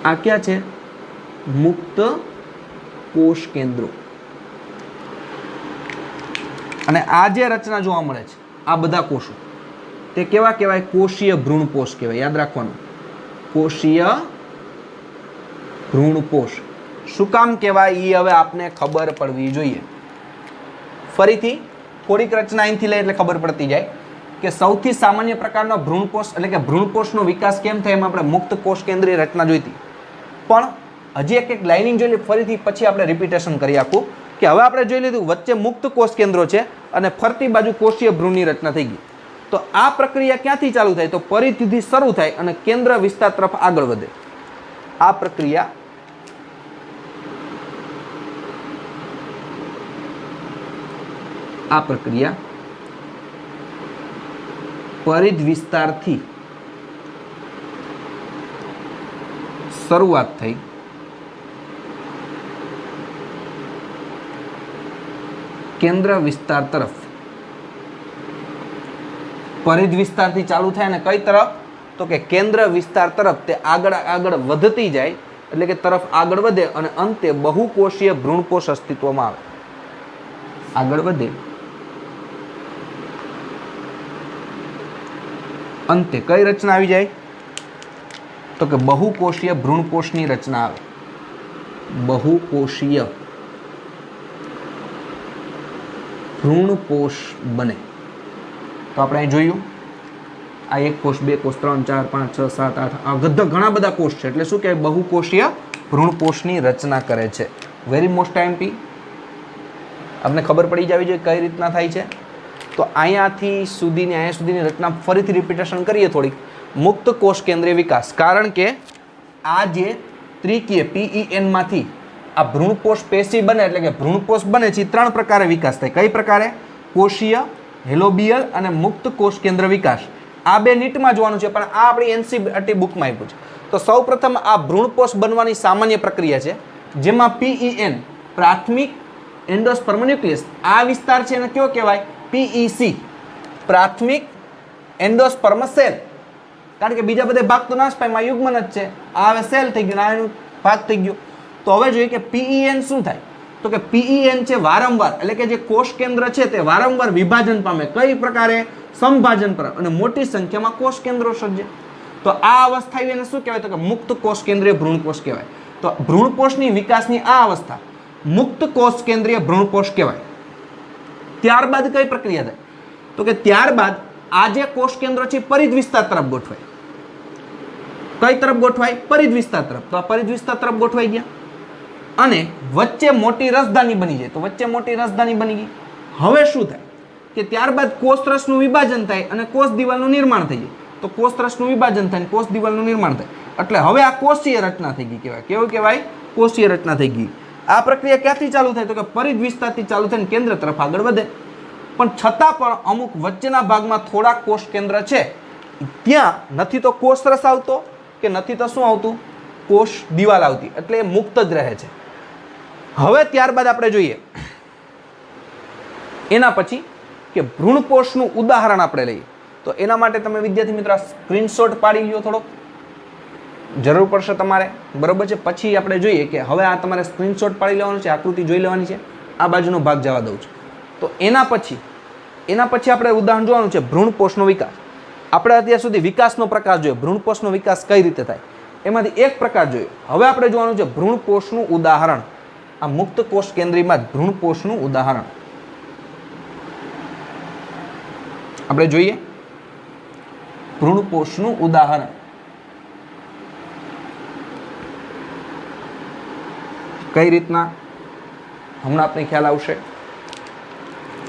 આ ક્યાં છે? મુક્ત કોષ કેન્દ્રો. અને આ જે રચના જોવા મળે છે આ બધા કોષો, તે કેવા કહેવાય? કોષીય ભ્રૂણપોષ કહેવાય. યાદ રાખવાનું, કોષીય ભ્રૂણપોષ. શું કામ કહેવાય એ હવે આપને ખબર પડવી જોઈએ. ફરીથી થોડીક રચના અહીંથી લઈ એટલે ખબર પડતી જાય કે સૌથી સામાન્ય પ્રકારનો ભ્રૂણપોષ એટલે કે ભ્રૂણપોષનો વિકાસ કેમ થાય, એમાં આપણે મુક્ત કોષ કેન્દ્રીય રચના જોઈતી. પણ હજી એક લાઇનિંગ જોઈ લે ફરીથી, પછી આપણે રિપીટેશન કરી આખું કે હવે આપણે જોઈ લીધું વચ્ચે મુક્ત કોષ કેન્દ્રો છે અને ફરતી બાજુ કોષીય ભ્રૂણની રચના થઈ ગઈ. તો આ પ્રક્રિયા ક્યાંથી ચાલુ થાય? તો પરિધિથી શરૂ થાય અને કેન્દ્ર વિસ્તાર તરફ આગળ વધે. આ પ્રક્રિયા પરિધ વિસ્તારથી શરૂઆત થઈ કેન્દ્ર વિસ્તાર તરફ. પરિધ વિસ્તારથી ચાલુ થાય અને કઈ તરફ? તો કે કેન્દ્ર વિસ્તાર તરફ તે આગળ આગળ વધતી જાય, એટલે કે તરફ આગળ વધે અને અંતે બહુકોષીય ભ્રૂણપોષ અસ્તિત્વમાં આવે. આગળ વધે, અંતે કઈ રચના આવી જાય? તો કે બહુકોષીય ભ્રૂણપોષની રચના આવે. બહુકોષીય ભ્રૂણપોષ બને. તો આપણે અહીં જોયું આ 1 કોષ 2 કોષ 3 4 5 6 7 8 આ ઘણા બધા કોષ છે, એટલે શું કહેવાય? બહુકોષીય ભ્રૂણપોષની રચના કરે છે. વેરી મોસ્ટ આઈએમપી આપને ખબર પડી જવી જોઈએ કઈ રીતના થાય છે. તો અહીંયાથી સુધીની રચના ફરીથી રિપીટેશન કરીએ થોડીક. મુક્ત કોષ કેન્દ્રીય વિકાસ, કારણ કે આ જે ત્રિકીય PEN માંથી આ ભ્રૂણપોષ પેશી બને, એટલે કે ભ્રૂણપોષ બને છે, 3 પ્રકારે વિકાસ થાય. કઈ પ્રકારે? કોષીય, હેલોબિયલ અને મુક્ત કોષ કેન્દ્ર વિકાસ. આ બે નીટમાં જોવાનું છે, પણ આ આપણી NCERT બુકમાં આપ્યું છે. તો સૌપ્રથમ આ ભ્રૂણપોષ બનવાની સામાન્ય પ્રક્રિયા છે, જેમાં PEN પ્રાથમિક એન્ડોસ્પર્મ ન્યુક્લિયસ, આ વિસ્તાર છે એને કયો કહેવાય? PEC પ્રાથમિક એન્ડોસ્પર્મ સેલ. કારણ કે બીજા બધા ભાગ તો નાશ પામ્યા, યુગ્મન જ છે. આ હવે સેલ થઈ ગયું, આ એનો ભાગ થઈ ગયો. તો હવે જોઈએ કે PEN શું થાય? તો કે PEN છે વારંવાર, એટલે કે જે કોષ કેન્દ્ર છે તે વારંવાર વિભાજન પામે. કઈ પ્રકારે? સંભાજન પર, અને મોટી સંખ્યામાં કોષ કેન્દ્રો સર્જે. તો આ અવસ્થા એને શું કહેવાય? તો કે મુક્ત કોષ કેન્દ્રીય ભ્રૂણપોષ કહેવાય. તો ભ્રૂણપોષની વિકાસની આ અવસ્થા મુક્ત કોષ કેન્દ્રીય ભ્રૂણપોષ કહેવાય. ત્યારબાદ કઈ પ્રક્રિયા થાય? તો કે ત્યારબાદ આ જે કોષ કેન્દ્રો છે પરિધ વિસ્તાર તરફ ગોઠવાય. કઈ તરફ ગોઠવાય? પરિધ વિસ્તાર તરફ. તો આ પરિધ વિસ્તાર તરફ ગોઠવાઈ ગયા અને વચ્ચે મોટી રસધાની બની જાય. તો વચ્ચે મોટી રસધાની બની ગઈ. હવે શું થાય કે ત્યારબાદ કોષરસનું વિભાજન થાય અને કોષ દિવાલનું નિર્માણ થઈ જાય. તો કોષરસનું વિભાજન થાય અને કોષ દિવાલનું નિર્માણ થાય, એટલે હવે આ કોષીય રચના થઈ ગઈ કહેવાય. કેવું કહેવાય? કોષીય રચના થઈ ગઈ. આ પ્રક્રિયા ક્યાંથી ચાલુ થાય? તો કે પરિધ વિસ્તારથી ચાલુ થઈને કેન્દ્ર તરફ આગળ વધે. પણ છતાં પણ અમુક વચ્ચેના ભાગમાં થોડા કોષ કેન્દ્ર છે, ત્યાં નથી તો કોષ રસ આવતો કે નથી તો શું આવતું? કોષ દિવાલ આવતી, એટલે એ મુક્ત જ રહે છે. હવે ત્યારબાદ આપણે જોઈએ એના પછી કે ભ્રૂણપોષનું ઉદાહરણ આપણે લઈએ. તો એના માટે તમે વિદ્યાર્થી મિત્રો સ્ક્રીનશોટ પાડી લ્યો, થોડોક જરૂર પડશે તમારે, બરોબર છે. પછી આપણે જોઈએ કે હવે આ તમારે સ્ક્રીનશોટ પાડી લેવાનું છે, આકૃતિ જોઈ લેવાની છે. આ બાજુનો ભાગ જવા દઉં છું. તો એના પછી આપણે ઉદાહરણ જોવાનું છે ભ્રૂણપોષનો વિકાસ. આપણે અત્યાર સુધી વિકાસનો પ્રકાર જોયો, ભ્રૂણપોષનો વિકાસ કઈ રીતે થાય એમાંથી એક પ્રકાર જોયો. હવે આપણે જોવાનું છે ભ્રૂણપોષનું ઉદાહરણ. આ મુક્ત કોષ કેન્દ્રીયમાં ભ્રૂણપોષનું ઉદાહરણ આપણે જોઈએ. ભ્રૂણપોષનું ઉદાહરણ કઈ રીતના હમણાં આપણે ખ્યાલ આવશે.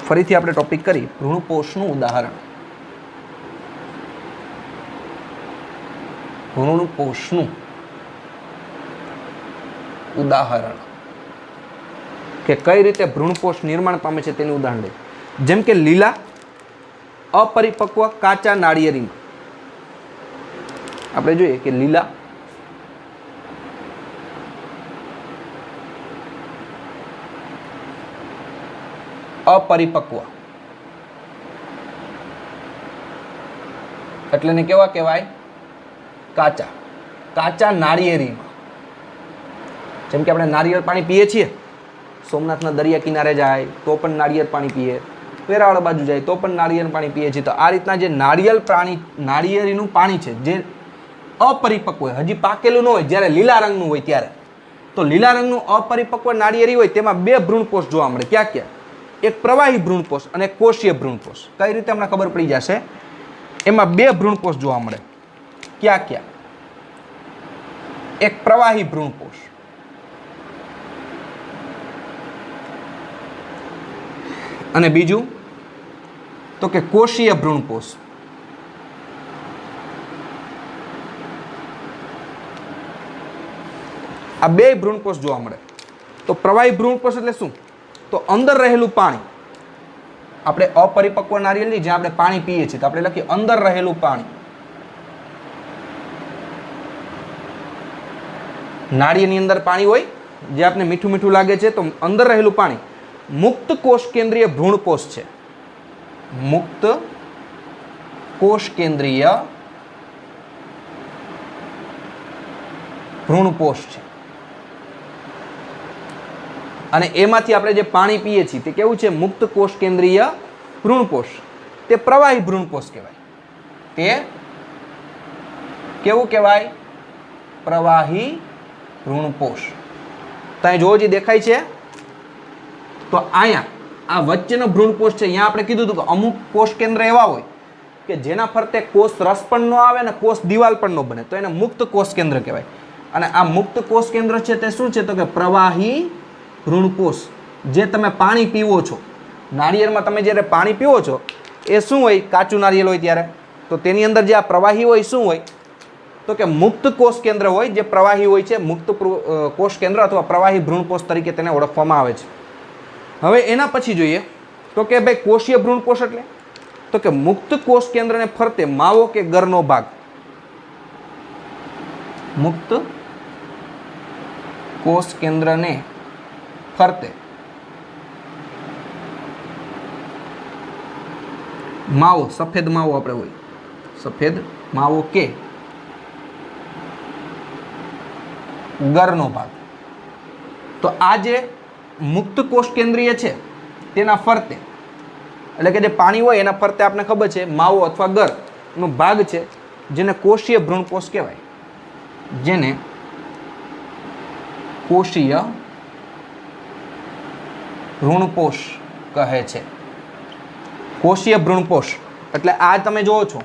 ફરીથી આપણે ટોપિક કરી ભ્રૂણપોષનું ઉદાહરણ. ભ્રૂણપોષનું ઉદાહરણ કે કઈ રીતે ભ્રૂણપોષ નિર્માણ પામે છે તેનું ઉદાહરણ લે. જેમ કે લીલા અપરિપક્વ કાચા નાળિયેરીમાં આપણે જોઈએ કે લીલા અપરિપક્વ એટલે ને કેવા કહેવાય? કાચા નાળિયેરીમાં. જેમ કે આપણે નાળિયેર પાણી પીએ છીએ, સોમનાથના દરિયા કિનારે જાય તો પણ નાળિયેર પાણી પીએ, વેરાવળ બાજુ જાય તો પણ નાળિયેર પાણી પીએ છીએ. તો આ રીતના જે નાળિયેરીનું પાણી છે જે અપરિપક્વ હોય, હજી પાકેલું ન હોય, જ્યારે લીલા રંગનું હોય ત્યારે, તો લીલા રંગનું અપરિપક્વ નાળિયેરી હોય તેમાં બે ભ્રૂણપોષ જોવા મળે. ક્યાં ક્યાં? એક પ્રવાહી ભ્રૂણપોષ અને કોષીય ભ્રૂણપોષ. કઈ રીતે અમને ખબર પડી જશે? એમાં બે ભ્રૂણપોષ જોવા મળે. ક્યાં ક્યાં? એક પ્રવાહી ભ્રૂણપોષ અને બીજું તો કે કોષીય ભ્રૂણપોષ. આ બે ભ્રૂણપોષ જોવા મળે. તો પ્રવાહી ભ્રૂણપોષ એટલે શું? તો અંદર રહેલું પાણી, આપણે અપરિપક્વ નાળિયેરની જ્યાં આપણે પાણી પીએ છીએ તો આપણે લખીએ અંદર રહેલું પાણી. નાળિયેરની અંદર પાણી હોય જે આપણે મીઠું મીઠું લાગે છે, તો અંદર રહેલું પાણી મુક્ત કોષ કેન્દ્રીય ભ્રૂણપોષ છે. મુક્ત કોષ કેન્દ્રીય ભ્રૂણપોષ છે. અને એમાંથી આપણે જે પાણી પીએ છીએ તે કેવું છે? મુક્ત કોષ કેન્દ્રીય ભ્રૂણપોષ. તે પ્રવાહી ભ્રૂણપોષ કહેવાય. તે કેવું કહેવાય? પ્રવાહી ભ્રૂણપોષ. ત્યાં જોવો જે દેખાય છે, તો અહીંયા આ વચ્ચેનો ભ્રૂણપોષ છે. અહીંયા આપણે કીધું હતું કે અમુક કોષ કેન્દ્ર એવા હોય કે જેના ફરતે કોષ રસ પણ ન આવે અને કોષ દિવાલ પણ ન બને, તો એને મુક્ત કોષ કેન્દ્ર કહેવાય. અને આ મુક્ત કોષ કેન્દ્ર છે તે શું છે? તો કે પ્રવાહી ભ્રૂણપોષ. જે તમે પાણી પીવો છો, નાળિયેરમાં તમે જ્યારે પાણી પીવો છો એ શું હોય? કાચું નાળિયેર હોય ત્યારે, તો તેની અંદર જે આ પ્રવાહી હોય શું હોય? તો કે મુક્ત કોષ કેન્દ્ર હોય, જે પ્રવાહી હોય છે. મુક્ત કોષ કેન્દ્ર અથવા પ્રવાહી ભ્રૂણપોષ તરીકે તેને ઓળખવામાં આવે છે. હવે એના પછી જોઈએ તો કે ભાઈ કોષીય ભ્રૂણપોષ એટલે તો કે મુક્ત કોષ કેન્દ્રને ફરતે માવો કે ગરનો ભાગ. મુક્ત કોષ કેન્દ્રને ફરતે માવો, સફેદ માવો આપણે હોય, સફેદ માવો કે ગરનો ભાગ. તો આ જે મુક્ત કોષ કેન્દ્રીય છે તેના ફરતે, એટલે કે જે પાણી હોય એના ફરતે આપણે ખબર છે માવો અથવા ગરનો ભાગ છે, જેને કોષીય ભ્રૂણપોષ કહેવાય. જેને કોષીય ભ્રૂણપોષ કહે છે. કોષીય ભ્રૂણપોષ એટલે આ તમે જોવો છો,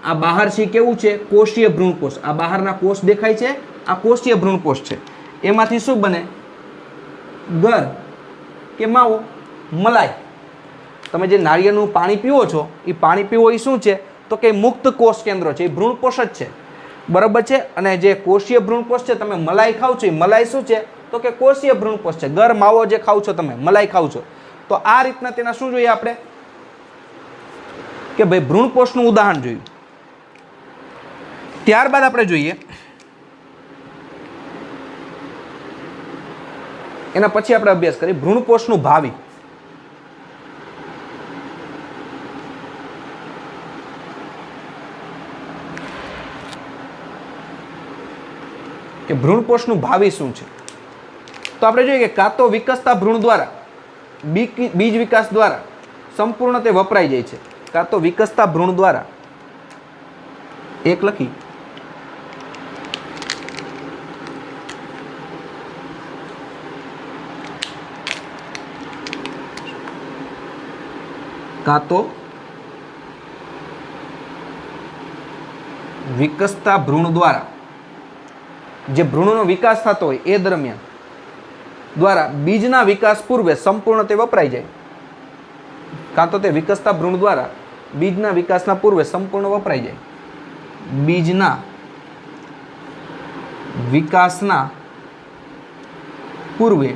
આ બહાર છે કેવું છે? કોષીય ભ્રૂણપોષ. આ બહારના કોષ દેખાય છે, આ કોષીય ભ્રૂણપોષ છે. એમાંથી શું બને? ગર કે માવો, મલાઈ. તમે જે નાળિયેરનું પાણી પીવો છો એ પાણી પીવો એ શું છે? તો કે મુક્ત કોષ કેન્દ્ર છે, એ ભ્રૂણપોષ જ છે, બરાબર છે. અને જે કોષીય ભ્રૂણપોષ છે, તમે મલાઈ ખાવ છો એ મલાઈ શું છે? તો તો કે કોષીય ભ્રૂણપોષ છે. ગર માવો જે ખાવ છો તમે, મલાઈ ખાવ છો, તો આ રીતના તેના શું જોઈએ આપણે કે ભાઈ ભ્રૂણપોષનું ઉદાહરણ જોયું. ત્યારબાદ આપણે જોઈએ એના પછી આપણે અભ્યાસ કરીએ ભ્રૂણપોષનું ભાવિ. કે ભ્રૂણપોષનું ભાવિ શું છે? તો આપણે જોઈએ કે કાં તો વિકસતા ભ્રૂણ દ્વારા બીજ વિકાસ દ્વારા સંપૂર્ણ તે વપરાઈ જાય છે, કાં તો વિકસતા ભ્રૂણ દ્વારા એક લખી કાં તો વિકસતા ભ્રૂણ દ્વારા જે ભ્રૂણનો વિકાસ થતો હોય એ દરમિયાન દ્વારા બીજના વિકાસ પૂર્વે સંપૂર્ણ તે વપરાઈ જાય, કાં તો તે વિકસતા ભ્રૂણ દ્વારા બીજના વિકાસના પૂર્વે સંપૂર્ણ વપરાઈ જાય. બીજના વિકાસના પૂર્વે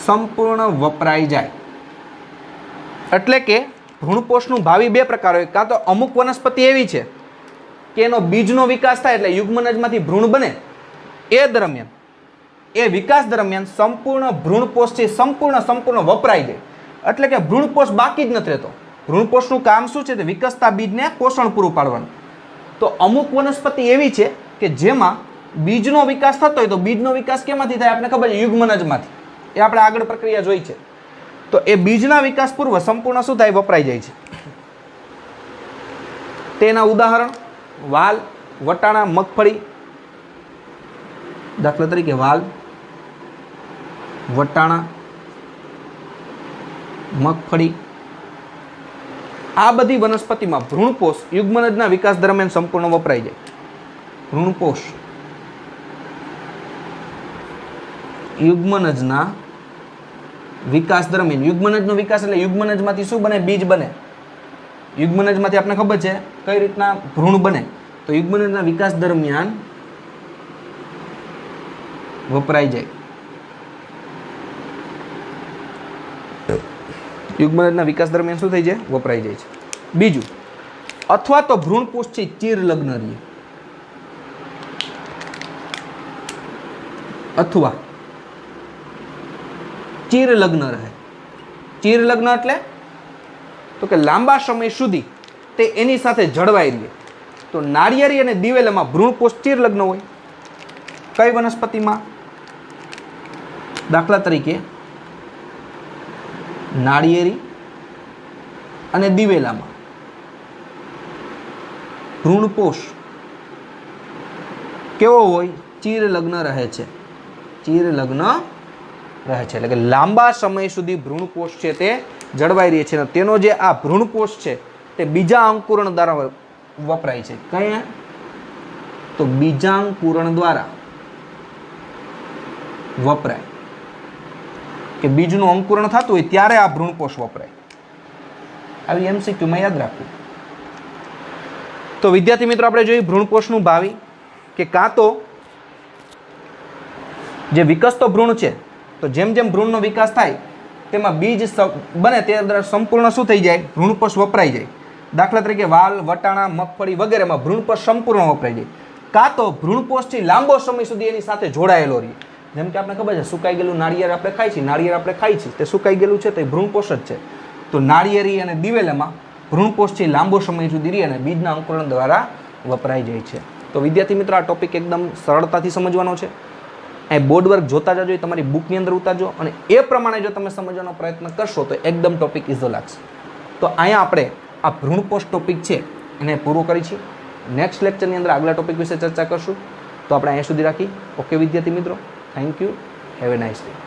સંપૂર્ણ વપરાઈ જાય. એટલે કે ભ્રૂણપોષનું ભાવિ બે પ્રકાર હોય. કાં તો અમુક વનસ્પતિ એવી છે કે એનો બીજનો વિકાસ થાય એટલે યુગ્મનજમાંથી ભ્રૂણ બને, એ દરમિયાન એ વિકાસ દરમિયાન સંપૂર્ણ ભ્રૂણપોષથી સંપૂર્ણ વપરાઈ જાય. એટલે કે ભ્રૂણપોષ બાકી જ નથી રહેતો. ભ્રૂણપોષનું કામ શું છે? તે વિકસતા બીજને પોષણ પૂરું પાડવાનું. તો અમુક વનસ્પતિ એવી છે કે જેમાં બીજનો વિકાસ થતો હોય તો બીજનો વિકાસ કેમાંથી થાય આપણે ખબર છે? યુગ્મનજમાંથી. એ આપણે આગળ પ્રક્રિયા જોઈ છે. તો એ બીજના વિકાસ પૂર્વ સંપૂર્ણ શું થાય? વપરાઈ જાય છે. તેના ઉદાહરણ વાલ, વટાણા, મગફળી. દાખલા તરીકે વાલ, વટાણા, મગફળી, આ બધી વનસ્પતિમાં ભ્રૂણપોષ યુગ્મનજના વિકાસ દરમિયાન સંપૂર્ણ વપરાઈ જાય. ભ્રૂણપોષ યુગ્મનજના વિકાસ દરમિયાન, યુગ્મનજનો વિકાસ એટલે યુગ્મનજમાંથી શું બને? બીજ બને. યુગ્મનજમાંથી આપણે ખબર છે કઈ રીતના ભ્રૂણ બને. તો યુગ્મનજના વિકાસ દરમિયાન વપરાઈ જાય. યુગ્મનજના વિકાસ દરમિયાન શું થઈ જાય? વપરાઈ જાય છે. બીજું, અથવા તો ભ્રૂણપોષથી ચીરલગ્ન રહે, અથવા ચીરલગ્ન રહે. ચીરલગ્ન એટલે તો કે લાંબા સમય સુધી તે એની સાથે જળવાઈ રહે. તો નાળિયેરી અને દિવેલામાં ભ્રૂણપોષ ચીરલગ્ન હોય. કઈ વનસ્પતિમાં? દાખલા તરીકે નાળિયેરી અને દિવેલામાં ભ્રૂણપોષ કેવો હોય? ચીરલગ્ન રહે છે. ચીરલગ્ન રહે છે એટલે કે લાંબા સમય સુધી ભ્રૂણપોષ છે તે જળવાઈ રહે છે. તેનો જે આ ભ્રૂણપોષ છે તે બીજાંકુરણ દ્વારા વપરાય છે. કયા? તો બીજાંકુરણ દ્વારા વપરાય. કે બીજનું અંકુરણ થતું હોય ત્યારે આ ભ્રૂણપોષ વપરાય. આવી એમસીક્યુમાં યાદ રાખવું. તો વિદ્યાર્થી મિત્રો આપણે જોયું ભ્રૂણપોષનું ભાવિ કે કાં તો જે વિકસતો ભ્રૂણ છે તો જેમ જેમ ભ્રૂણનો વિકાસ થાય તેમાં બીજ બને તે સંપૂર્ણ શું થઈ જાય? ભ્રૂણપોષ વપરાઈ જાય. દાખલા તરીકે વાલ, વટાણા, મગફળી વગેરેમાં ભ્રૂણપોષ સંપૂર્ણ વપરાઈ જાય. કાં તો ભ્રૂણપોષથી લાંબો સમય સુધી એની સાથે જોડાયેલો રહે. જેમ કે આપણે ખબર છે સુકાઈ ગયેલું નાળિયેર આપણે ખાઈ છીએ, નાળિયેર આપણે ખાઈ છીએ, તે સુકાઈ ગયેલું છે તે ભ્રૂણપોષ જ છે. તો નાળિયેરી અને દિવેલામાં ભ્રૂણપોષથી લાંબો સમય સુધી રહી અને બીજના અંકુરણ દ્વારા વપરાઈ જાય છે. તો વિદ્યાર્થી મિત્રો આ ટોપિક એકદમ સરળતાથી સમજવાનો છે. એ બોર્ડ વર્ક જોતા જજો, તમારી બુકની અંદર ઉતારજો અને એ પ્રમાણે જો તમે સમજવાનો પ્રયત્ન કરશો તો એકદમ ટોપિક ઇઝો લાગશે. તો અહીંયા આપણે આ ભ્રૂણપોષ ટોપિક છે એને પૂરો કરી છે. નેક્સ્ટ લેક્ચરની અંદર આગલા ટોપિક વિશે ચર્ચા કરશું. તો આપણે અહીંયા સુધી રાખી. ઓકે વિદ્યાર્થી મિત્રો, thank you, have a nice day.